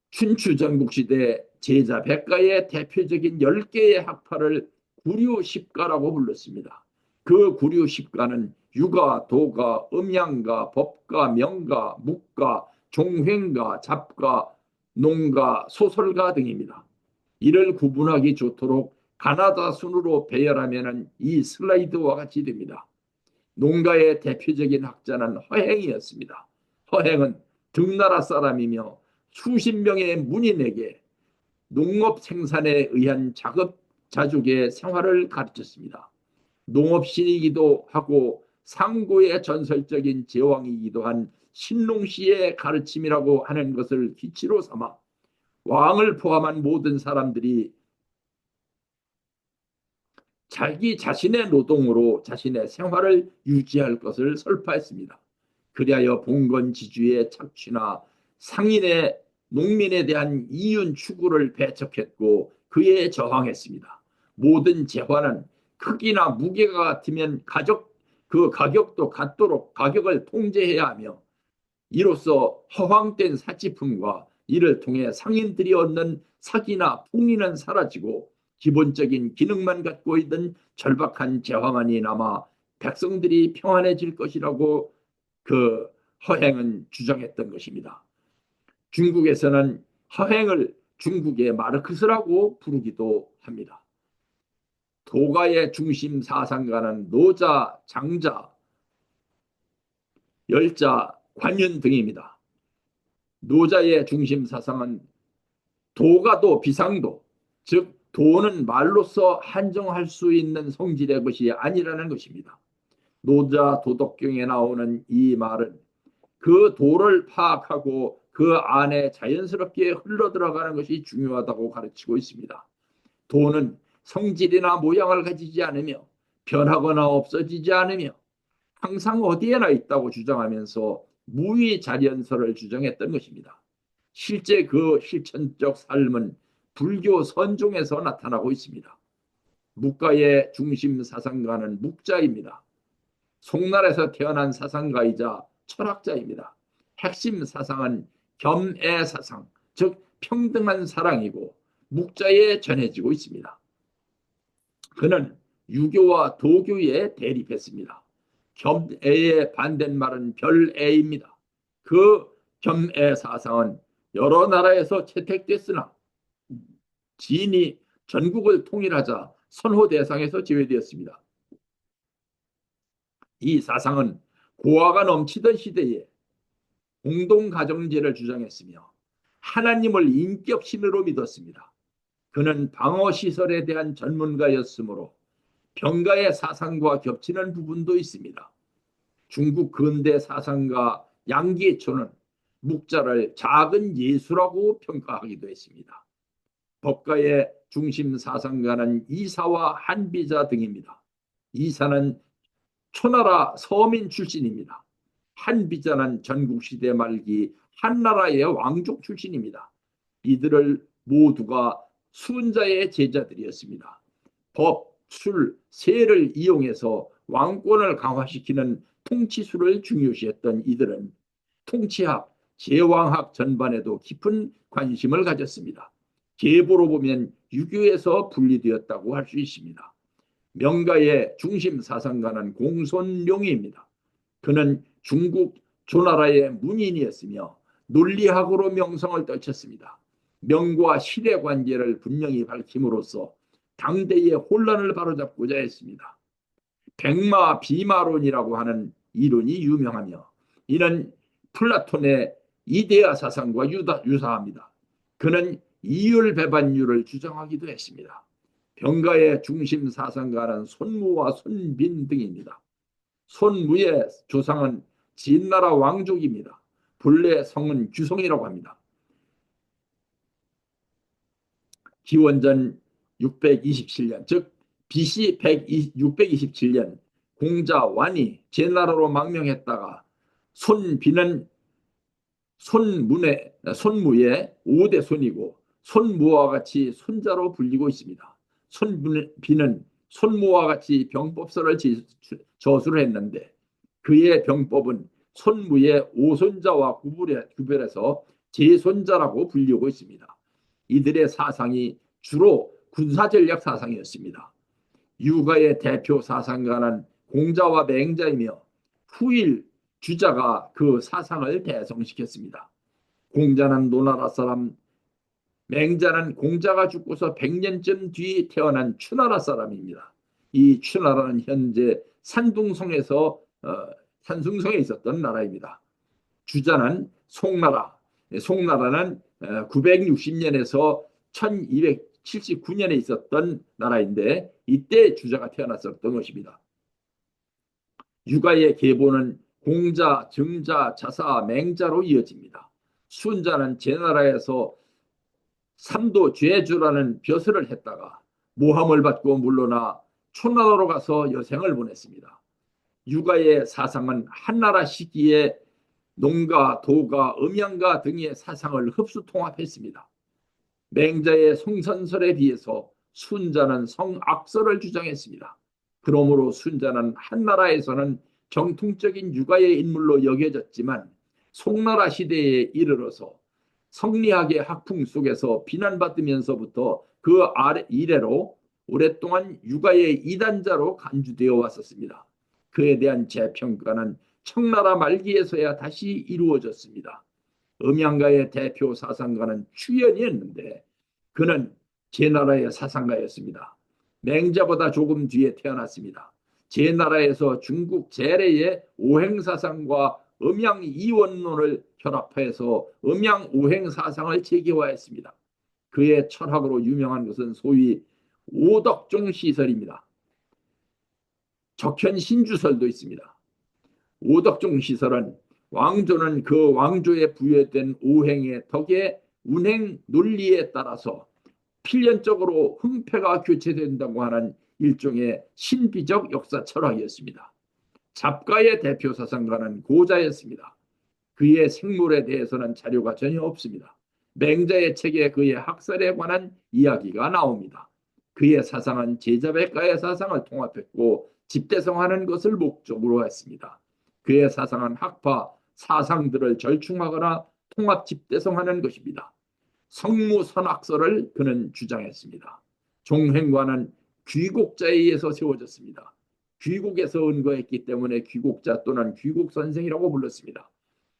춘추전국시대 제자백가의 대표적인 10개의 학파를 구류십가라고 불렀습니다. 그 구류십가는 유가, 도가, 음양가, 법가, 명가, 묵가, 종횡가, 잡가, 농가, 소설가 등입니다. 이를 구분하기 좋도록 가나다 순으로 배열하면 이 슬라이드와 같이 됩니다. 농가의 대표적인 학자는 허행이었습니다. 허행은 등나라 사람이며 수십 명의 문인에게 농업 생산에 의한 자급자족의 생활을 가르쳤습니다. 농업신이기도 하고 상고의 전설적인 제왕이기도 한 신농시의 가르침이라고 하는 것을 기치로 삼아 왕을 포함한 모든 사람들이 자기 자신의 노동으로 자신의 생활을 유지할 것을 설파했습니다. 그리하여 봉건지주의 착취나 상인의 농민에 대한 이윤 추구를 배척했고 그에 저항했습니다. 모든 재화는 크기나 무게가 같으면 그 가격도 같도록 가격을 통제해야 하며, 이로써 허황된 사치품과 이를 통해 상인들이 얻는 사기나 풍리는 사라지고 기본적인 기능만 갖고 있던 절박한 제화만이 남아 백성들이 평안해질 것이라고 그 허행은 주장했던 것입니다. 중국에서는 허행을 중국의 마르크스라고 부르기도 합니다. 도가의 중심 사상가는 노자, 장자, 열자, 관윤 등입니다. 노자의 중심 사상은 도가도 비상도, 즉 도는 말로써 한정할 수 있는 성질의 것이 아니라는 것입니다. 노자 도덕경에 나오는 이 말은 그 도를 파악하고 그 안에 자연스럽게 흘러들어가는 것이 중요하다고 가르치고 있습니다. 도는 성질이나 모양을 가지지 않으며 변하거나 없어지지 않으며 항상 어디에나 있다고 주장하면서 무위자련설을 주장했던 것입니다. 실제 그 실천적 삶은 불교 선종에서 나타나고 있습니다. 묵가의 중심 사상가는 묵자입니다. 송날에서 태어난 사상가이자 철학자입니다. 핵심 사상은 겸애 사상, 즉 평등한 사랑이고 묵자에 전해지고 있습니다. 그는 유교와 도교에 대립했습니다. 겸애의 반대말은 별애입니다. 그 겸애 사상은 여러 나라에서 채택됐으나 진이 전국을 통일하자 선호 대상에서 제외되었습니다. 이 사상은 고아가 넘치던 시대에 공동가정제를 주장했으며 하나님을 인격 신으로 믿었습니다. 그는 방어시설에 대한 전문가였으므로 병가의 사상과 겹치는 부분도 있습니다. 중국 근대 사상가 양계초는 묵자를 작은 예수라고 평가하기도 했습니다. 법가의 중심 사상가는 이사와 한비자 등입니다. 이사는 초나라 서민 출신입니다. 한비자는 전국시대 말기 한나라의 왕족 출신입니다. 이들을 모두가 순자의 제자들이었습니다. 법, 술, 세를 이용해서 왕권을 강화시키는 통치술을 중요시했던 이들은 통치학, 제왕학 전반에도 깊은 관심을 가졌습니다. 계보로 보면 유교에서 분리되었다고 할 수 있습니다. 명가의 중심 사상가는 공손룡입니다. 그는 중국 조나라의 문인이었으며 논리학으로 명성을 떨쳤습니다. 명과 실의 관계를 분명히 밝힘으로써 당대의 혼란을 바로잡고자 했습니다. 백마 비마론이라고 하는 이론이 유명하며 이는 플라톤의 이데아 사상과 유사합니다. 그는 이율배반율을 주장하기도 했습니다. 병가의 중심 사상가는 손무와 손빈 등입니다. 손무의 조상은 진나라 왕족입니다. 본래 성은 규성이라고 합니다. 기원전 627년, 즉 BC 627년 공자 완이 제나라로 망명했다가 손비는 손무의 5대 손이고 손무와 같이 손자로 불리고 있습니다. 손비는 손무와 같이 병법서를 저술을 했는데 그의 병법은 손무의 5손자와 구별해서 제손자라고 불리고 있습니다. 이들의 사상이 주로 군사전략 사상이었습니다. 유가의 대표 사상가는 공자와 맹자이며 후일 주자가 그 사상을 대성시켰습니다. 공자는 노나라 사람, 맹자는 공자가 죽고서 100년쯤 뒤 태어난 추나라 사람입니다. 이 추나라는 현재 산둥성에 있었던 나라입니다. 주자는 송나라, 송나라는 960년에서 1279년에 있었던 나라인데 이때 주자가 태어났었던 것입니다. 유가의 계보는 공자, 정자, 자사, 맹자로 이어집니다. 순자는 제나라에서 삼도 죄주라는 벼슬을 했다가 모함을 받고 물러나 초나라로 가서 여생을 보냈습니다. 유가의 사상은 한나라 시기에 농가, 도가, 음양가 등의 사상을 흡수 통합했습니다. 맹자의 성선설에 비해서 순자는 성악설을 주장했습니다. 그러므로 순자는 한나라에서는 정통적인 유가의 인물로 여겨졌지만 송나라 시대에 이르러서 성리학의 학풍 속에서 비난받으면서부터 그 이래로 오랫동안 육아의 이단자로 간주되어 왔었습니다. 그에 대한 재평가는 청나라 말기에서야 다시 이루어졌습니다. 음양가의 대표 사상가는 추연이었는데 그는 제나라의 사상가였습니다. 맹자보다 조금 뒤에 태어났습니다. 제나라에서 중국 제래의 오행사상과 음양이원론을 결합해서 음양오행사상을 체계화했습니다. 그의 철학으로 유명한 것은 소위 오덕종 시설입니다. 적현신주설도 있습니다. 오덕종 시설은 왕조는 그 왕조에 부여된 오행의 덕에 운행 논리에 따라서 필연적으로 흥패가 교체된다고 하는 일종의 신비적 역사 철학이었습니다. 잡가의 대표 사상가는 고자였습니다. 그의 생물에 대해서는 자료가 전혀 없습니다. 맹자의 책에 그의 학설에 관한 이야기가 나옵니다. 그의 사상은 제자백가의 사상을 통합했고 집대성하는 것을 목적으로 했습니다. 그의 사상은 학파 사상들을 절충하거나 통합 집대성하는 것입니다. 성무선학설을 그는 주장했습니다. 종횡과는 귀곡자에 의해서 세워졌습니다. 귀곡에서 은거했기 때문에 귀곡자 또는 귀곡선생이라고 불렀습니다.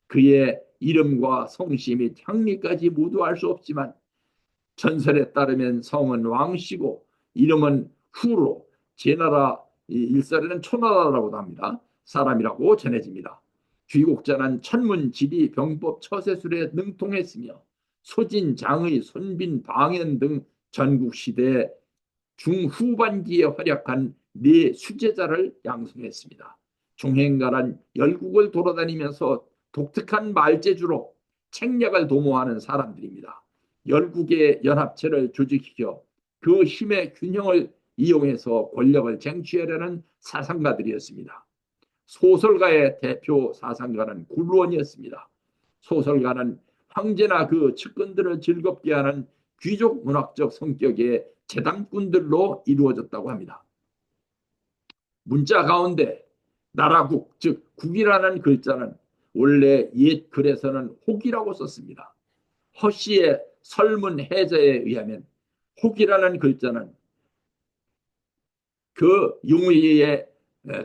그의 이름과 성씨 및 향리까지 모두 알 수 없지만 전설에 따르면 성은 왕씨고 이름은 후로 제나라 일설에는 초나라라고도 합니다. 사람이라고 전해집니다. 귀곡자는 천문, 지리, 병법, 처세술에 능통했으며 소진, 장의, 손빈, 방연 등 전국시대 중후반기에 활약한 네 수제자를 양성했습니다. 종행가란 열국을 돌아다니면서 독특한 말재주로 책략을 도모하는 사람들입니다. 열국의 연합체를 조직시켜 그 힘의 균형을 이용해서 권력을 쟁취하려는 사상가들이었습니다. 소설가의 대표 사상가는 굴론이었습니다. 소설가는 황제나 그 측근들을 즐겁게 하는 귀족 문학적 성격의 재단꾼들로 이루어졌다고 합니다. 문자 가운데 나라국, 즉 국이라는 글자는 원래 옛 글에서는 혹이라고 썼습니다. 허씨의 설문해자에 의하면 혹이라는 글자는 그 용의의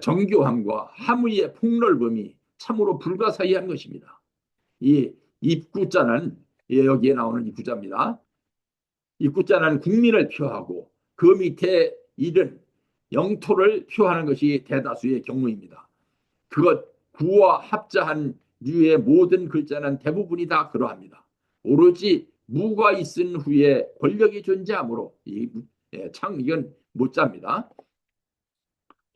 정교함과 함의의 폭넓음이 참으로 불가사의한 것입니다. 이 입구자는 여기에 나오는 입구자입니다. 입구자는 국민을 표하고 그 밑에 일은 영토를 표하는 것이 대다수의 경우입니다. 그것 구와 합자한 류의 모든 글자는 대부분이 다 그러합니다. 오로지 무가 있은 후에 권력이 존재하므로 이건 못자입니다.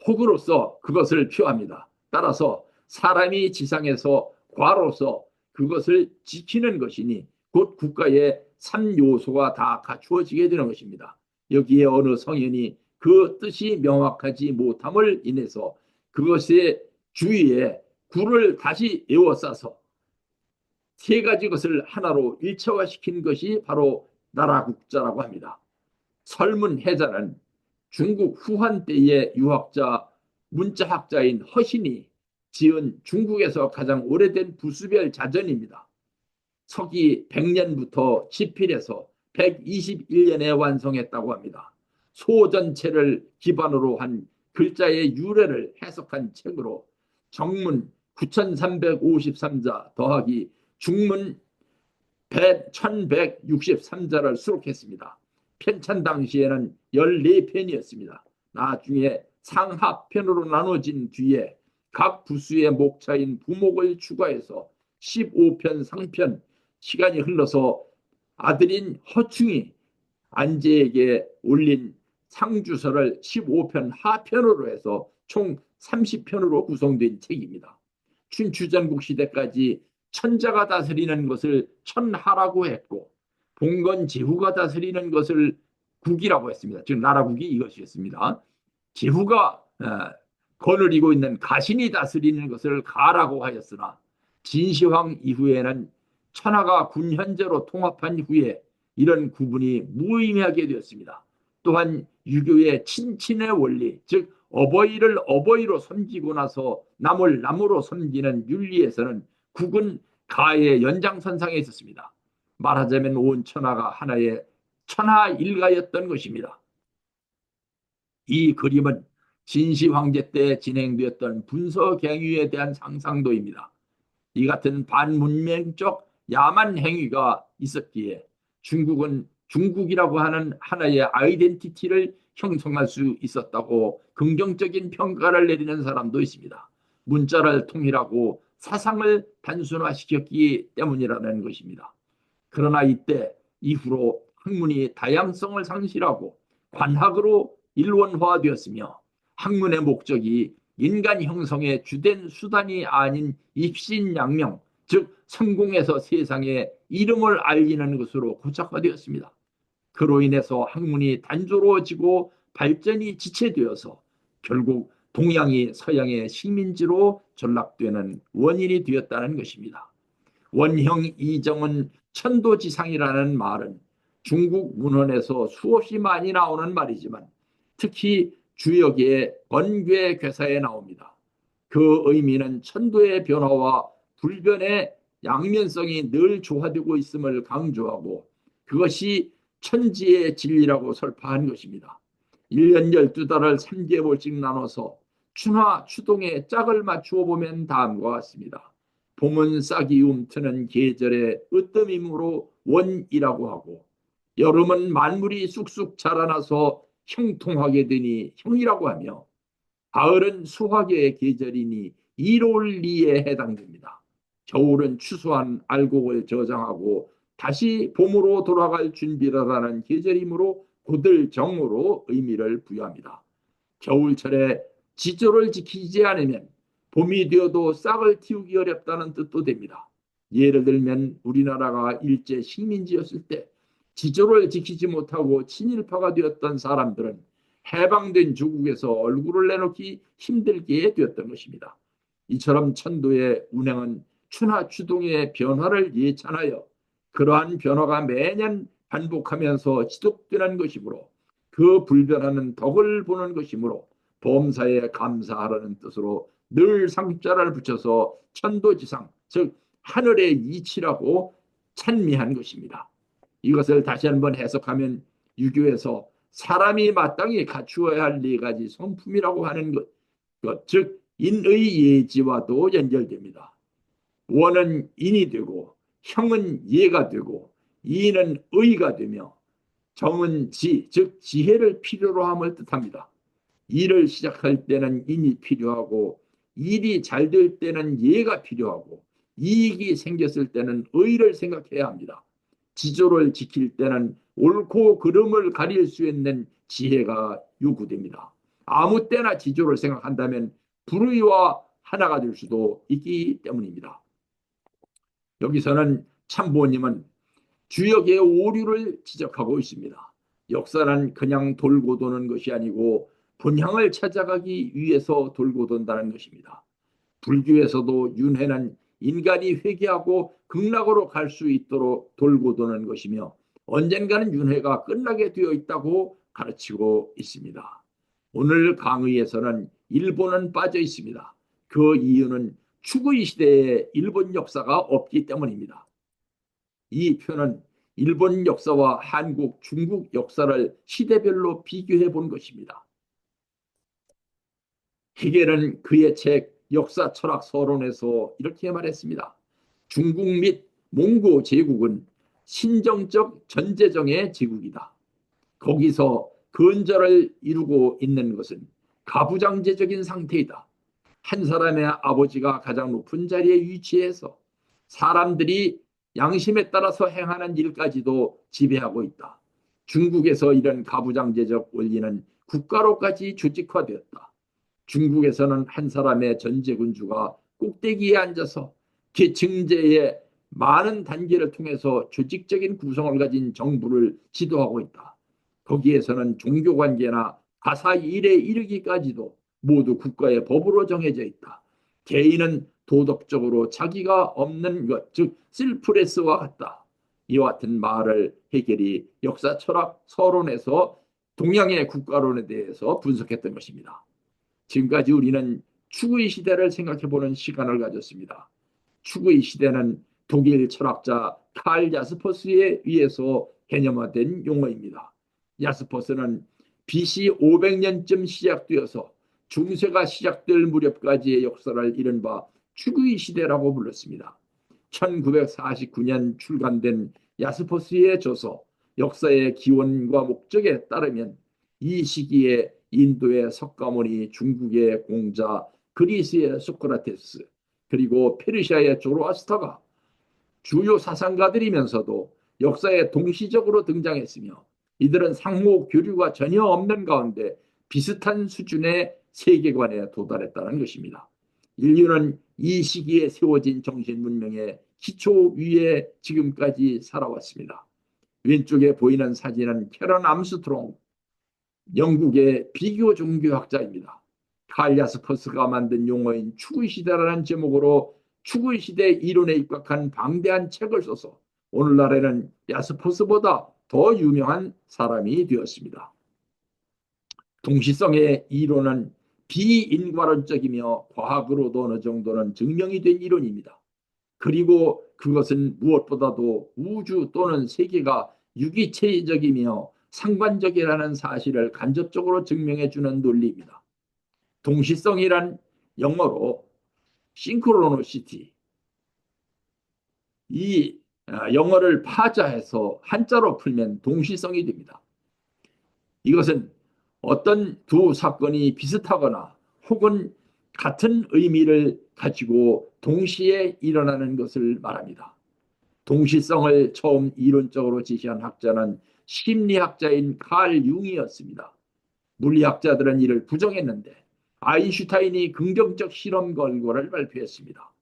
혹으로서 그것을 표합니다. 따라서 사람이 지상에서 과로서 그것을 지키는 것이니 곧 국가의 3요소가 다 갖추어지게 되는 것입니다. 여기에 어느 성인이 그 뜻이 명확하지 못함을 인해서 그것의 주위에 구를 다시 에워싸서 세 가지 것을 하나로 일체화시킨 것이 바로 나라국자라고 합니다. 설문해자는 중국 후한 때의 유학자 문자학자인 허신이 지은 중국에서 가장 오래된 부수별 자전입니다. 서기 100년부터 집필해서 121년에 완성했다고 합니다. 소 전체를 기반으로 한 글자의 유래를 해석한 책으로 정문 9353자 더하기 중문 1163자를 수록했습니다. 편찬 당시에는 14편이었습니다. 나중에 상하편으로 나눠진 뒤에 각 부수의 목차인 부목을 추가해서 15편 상편, 시간이 흘러서 아들인 허충이 안제에게 올린 상주서를 15편 하편으로 해서 총 30편으로 구성된 책입니다. 춘추전국 시대까지 천자가 다스리는 것을 천하라고 했고 봉건 제후가 다스리는 것을 국이라고 했습니다. 즉 나라국이 이것이었습니다. 제후가 거느리고 있는 가신이 다스리는 것을 가라고 하였으나 진시황 이후에는 천하가 군현제로 통합한 후에 이런 구분이 무의미하게 되었습니다. 또한 유교의 친친의 원리, 즉 어버이를 어버이로 섬기고 나서 남을 남으로 섬기는 윤리에서는 국은 가의 연장선상에 있었습니다. 말하자면 온 천하가 하나의 천하 일가였던 것입니다. 이 그림은 진시 황제 때 진행되었던 분서갱유에 대한 상상도입니다. 이 같은 반문명적 야만 행위가 있었기에 중국은 중국이라고 하는 하나의 아이덴티티를 형성할 수 있었다고 긍정적인 평가를 내리는 사람도 있습니다. 문자를 통일하고 사상을 단순화시켰기 때문이라는 것입니다. 그러나 이때 이후로 학문이 다양성을 상실하고 관학으로 일원화되었으며 학문의 목적이 인간 형성의 주된 수단이 아닌 입신양명, 즉 성공해서 세상에 이름을 알리는 것으로 고착화되었습니다. 그로 인해서 학문이 단조로워지고 발전이 지체되어서 결국 동양이 서양의 식민지로 전락되는 원인이 되었다는 것입니다. 원형 이정은 천도지상이라는 말은 중국 문헌에서 수없이 많이 나오는 말이지만 특히 주역의 번괴괴사에 나옵니다. 그 의미는 천도의 변화와 불변의 양면성이 늘 조화되고 있음을 강조하고 그것이 천지의 진리라고 설파한 것입니다. 1년 12달을 3개월씩 나눠서 춘화, 추동의 짝을 맞추어 보면 다음과 같습니다. 봄은 싹이 움트는 계절의 으뜸이므로 원이라고 하고 여름은 만물이 쑥쑥 자라나서 형통하게 되니 형이라고 하며 가을은 수확의 계절이니 이로울 리에 해당됩니다. 겨울은 추수한 알곡을 저장하고 다시 봄으로 돌아갈 준비라라는 계절이므로 고들정으로 의미를 부여합니다. 겨울철에 지조를 지키지 않으면 봄이 되어도 싹을 틔우기 어렵다는 뜻도 됩니다. 예를 들면 우리나라가 일제 식민지였을 때 지조를 지키지 못하고 친일파가 되었던 사람들은 해방된 조국에서 얼굴을 내놓기 힘들게 되었던 것입니다. 이처럼 천도의 운행은 추나 추동의 변화를 예찬하여 그러한 변화가 매년 반복하면서 지속되는 것이므로 그 불변하는 덕을 보는 것이므로 범사에 감사하라는 뜻으로 늘 상자를 붙여서 천도지상, 즉 하늘의 이치라고 찬미한 것입니다. 이것을 다시 한번 해석하면 유교에서 사람이 마땅히 갖추어야 할 네 가지 성품이라고 하는 것, 즉 인의 예지와도 연결됩니다. 원은 인이 되고 형은 예가 되고 이는 의가 되며 정은 지, 즉 지혜를 필요로 함을 뜻합니다. 일을 시작할 때는 인이 필요하고 일이 잘 될 때는 예가 필요하고 이익이 생겼을 때는 의를 생각해야 합니다. 지조를 지킬 때는 옳고 그름을 가릴 수 있는 지혜가 요구됩니다. 아무 때나 지조를 생각한다면 불의와 하나가 될 수도 있기 때문입니다. 여기서는 참부모님은 주역의 오류를 지적하고 있습니다. 역사는 그냥 돌고 도는 것이 아니고 본향을 찾아가기 위해서 돌고 돈다는 것입니다. 불교에서도 윤회는 인간이 회개하고 극락으로 갈 수 있도록 돌고 도는 것이며 언젠가는 윤회가 끝나게 되어 있다고 가르치고 있습니다. 오늘 강의에서는 일본은 빠져 있습니다. 그 이유는 추구이 시대에 일본 역사가 없기 때문입니다. 이 표는 일본 역사와 한국, 중국 역사를 시대별로 비교해 본 것입니다. 헤겔은 그의 책 역사 철학 서론에서 이렇게 말했습니다. 중국 및 몽고 제국은 신정적 전제정의 제국이다. 거기서 근절을 이루고 있는 것은 가부장제적인 상태이다. 한 사람의 아버지가 가장 높은 자리에 위치해서 사람들이 양심에 따라서 행하는 일까지도 지배하고 있다. 중국에서 이런 가부장제적 원리는 국가로까지 조직화되었다. 중국에서는 한 사람의 전제군주가 꼭대기에 앉아서 계층제의 많은 단계를 통해서 조직적인 구성을 가진 정부를 지도하고 있다. 거기에서는 종교관계나 가사 일에 이르기까지도 모두 국가의 법으로 정해져 있다. 개인은 도덕적으로 자기가 없는 것, 즉 실프레스와 같다. 이와 같은 말을 헤겔이 역사 철학 서론에서 동양의 국가론에 대해서 분석했던 것입니다. 지금까지 우리는 추구의 시대를 생각해보는 시간을 가졌습니다. 추구의 시대는 독일 철학자 칼 야스퍼스에 의해서 개념화된 용어입니다. 야스퍼스는 BC 500년쯤 시작되어서 중세가 시작될 무렵까지의 역사를 이른바 추구의 시대라고 불렀습니다. 1949년 출간된 야스퍼스의 저서 역사의 기원과 목적에 따르면 이 시기에 인도의 석가모니, 중국의 공자, 그리스의 소크라테스, 그리고 페르시아의 조로아스터가 주요 사상가들이면서도 역사에 동시적으로 등장했으며 이들은 상호 교류가 전혀 없는 가운데 비슷한 수준의 세계관에 도달했다는 것입니다. 인류는 이 시기에 세워진 정신문명의 기초 위에 지금까지 살아왔습니다. 왼쪽에 보이는 사진은 캐런 암스트롱, 영국의 비교 종교학자입니다. 칼 야스퍼스가 만든 용어인 추구시대라는 제목으로 추구시대 이론에 입각한 방대한 책을 써서 오늘날에는 야스퍼스보다 더 유명한 사람이 되었습니다. 동시성의 이론은 비인과론적이며 과학으로도 어느 정도는 증명이 된 이론입니다. 그리고 그것은 무엇보다도 우주 또는 세계가 유기체적이며 상관적이라는 사실을 간접적으로 증명해주는 논리입니다. 동시성이란 영어로 싱크로노시티, 이 영어를 파자해서 한자로 풀면 동시성이 됩니다. 이것은 어떤 두 사건이 비슷하거나 혹은 같은 의미를 가지고 동시에 일어나는 것을 말합니다. 동시성을 처음 이론적으로 제시한 학자는 심리학자인 칼 융이었습니다. 물리학자들은 이를 부정했는데 아인슈타인이 긍정적 실험 결과를 발표했습니다.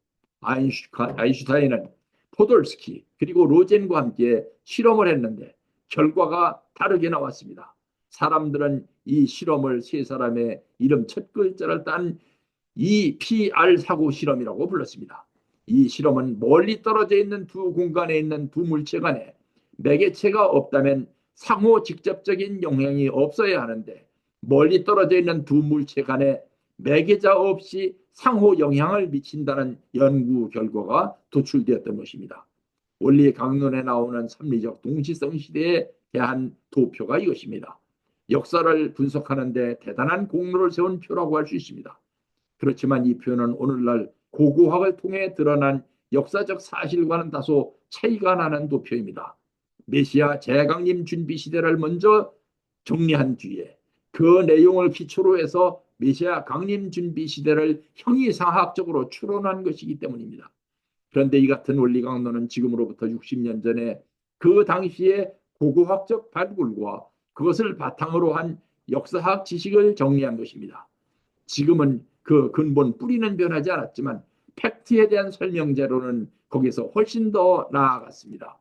아인슈타인은 포돌스키 그리고 로젠과 함께 실험을 했는데 결과가 다르게 나왔습니다. 사람들은 이 실험을 세 사람의 이름 첫 글자를 딴 EPR 사고 실험이라고 불렀습니다. 이 실험은 멀리 떨어져 있는 두 공간에 있는 두 물체 간에 매개체가 없다면 상호 직접적인 영향이 없어야 하는데 멀리 떨어져 있는 두 물체 간에 매개자 없이 상호 영향을 미친다는 연구 결과가 도출되었던 것입니다. 원리 강론에 나오는 삼리적 동시성 시대에 대한 도표가 이것입니다. 역사를 분석하는 데 대단한 공로를 세운 표라고 할 수 있습니다. 그렇지만 이 표는 오늘날 고고학을 통해 드러난 역사적 사실과는 다소 차이가 나는 도표입니다. 메시아 재강림 준비 시대를 먼저 정리한 뒤에 그 내용을 기초로 해서 메시아 강림 준비 시대를 형이상학적으로 추론한 것이기 때문입니다. 그런데 이 같은 원리 강론은 지금으로부터 60년 전에 그 당시의 고고학적 발굴과 그것을 바탕으로 한 역사학 지식을 정리한 것입니다. 지금은 그 근본 뿌리는 변하지 않았지만 팩트에 대한 설명 자료는 거기서 훨씬 더 나아갔습니다.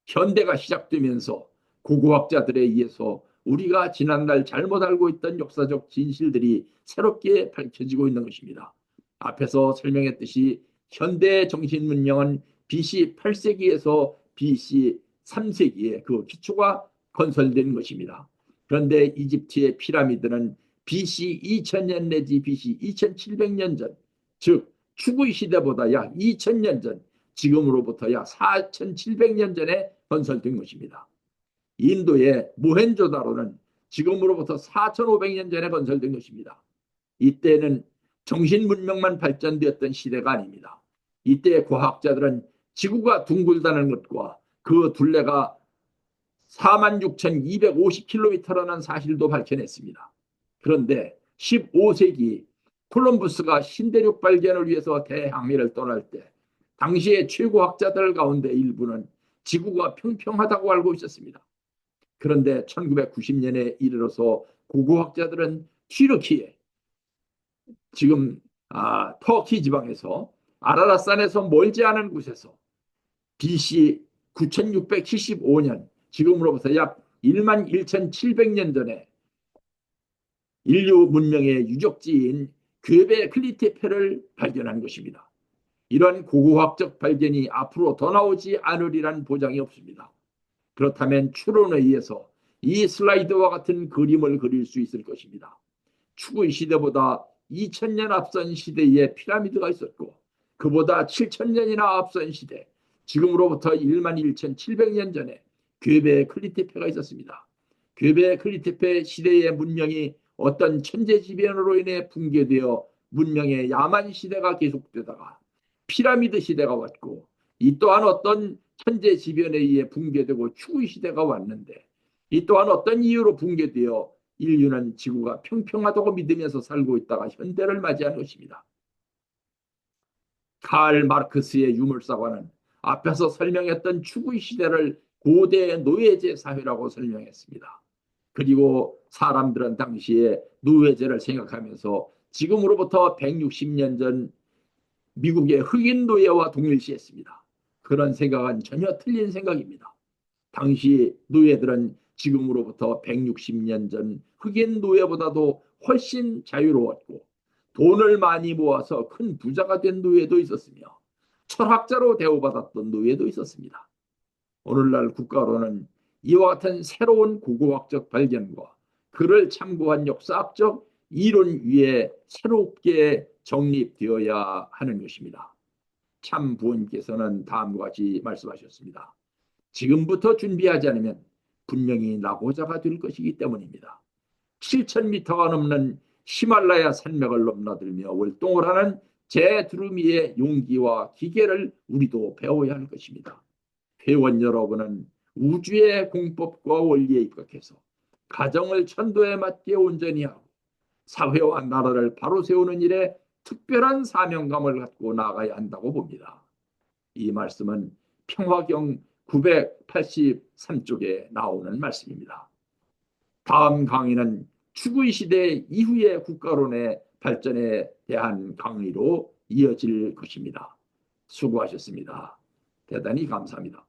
현대가 시작되면서 고고학자들에 의해서 우리가 지난날 잘못 알고 있던 역사적 진실들이 새롭게 밝혀지고 있는 것입니다. 앞에서 설명했듯이 현대 정신문명은 BC 8세기에서 BC 3세기에 그 기초가 건설된 것입니다. 그런데 이집트의 피라미드는 BC 2000년 내지 BC 2700년 전, 즉 추구의 시대보다 약 2000년 전, 지금으로부터 약 4700년 전에 건설된 것입니다. 인도의 모헨조다로는 지금으로부터 4500년 전에 건설된 것입니다. 이때는 정신문명만 발전되었던 시대가 아닙니다. 이때 과학자들은 지구가 둥글다는 것과 그 둘레가 46,250km라는 사실도 밝혀냈습니다. 그런데 15세기 콜럼부스가 신대륙 발견을 위해서 대항해를 떠날 때 당시의 최고학자들 가운데 일부는 지구가 평평하다고 알고 있었습니다. 그런데 1990년에 이르러서 고고학자들은 튀르키예, 지금 터키 지방에서 아라라산에서 멀지 않은 곳에서 BC 9675년, 지금으로부터 약 11,700년 전에 인류 문명의 유적지인 괴베클리테페를 발견한 것입니다. 이러한 고고학적 발견이 앞으로 더 나오지 않으리란 보장이 없습니다. 그렇다면 추론에 의해서 이 슬라이드와 같은 그림을 그릴 수 있을 것입니다. 추구의 시대보다 2000년 앞선 시대에 피라미드가 있었고 그보다 7000년이나 앞선 시대, 지금으로부터 11,700년 전에 괴베 클리테페가 있었습니다. 괴베 클리테페 시대의 문명이 어떤 천재지변으로 인해 붕괴되어 문명의 야만 시대가 계속되다가 피라미드 시대가 왔고, 이 또한 어떤 천재지변에 의해 붕괴되고 추구 시대가 왔는데, 이 또한 어떤 이유로 붕괴되어 인류는 지구가 평평하다고 믿으면서 살고 있다가 현대를 맞이한 것입니다. 칼 마르크스의 유물사관은 앞에서 설명했던 추구의 시대를 고대 노예제 사회라고 설명했습니다. 그리고 사람들은 당시에 노예제를 생각하면서 지금으로부터 160년 전 미국의 흑인 노예와 동일시했습니다. 그런 생각은 전혀 틀린 생각입니다. 당시 노예들은 지금으로부터 160년 전 흑인 노예보다도 훨씬 자유로웠고, 돈을 많이 모아서 큰 부자가 된 노예도 있었으며 철학자로 대우받았던 노예도 있었습니다. 오늘날 국가로는 이와 같은 새로운 고고학적 발견과 그를 참고한 역사학적 이론 위에 새롭게 정립되어야 하는 것입니다. 참 부원께서는 다음과 같이 말씀하셨습니다. 지금부터 준비하지 않으면 분명히 낙오자가 될 것이기 때문입니다. 7,000m가 넘는 히말라야 산맥을 넘나들며 월동을 하는 제 두루미의 용기와 기계를 우리도 배워야 할 것입니다. 회원 여러분은 우주의 공법과 원리에 입각해서 가정을 천도에 맞게 온전히 하고 사회와 나라를 바로 세우는 일에 특별한 사명감을 갖고 나아가야 한다고 봅니다. 이 말씀은 평화경 983쪽에 나오는 말씀입니다. 다음 강의는 추구의 시대 이후의 국가론의 발전에 대한 강의로 이어질 것입니다. 수고하셨습니다. 대단히 감사합니다.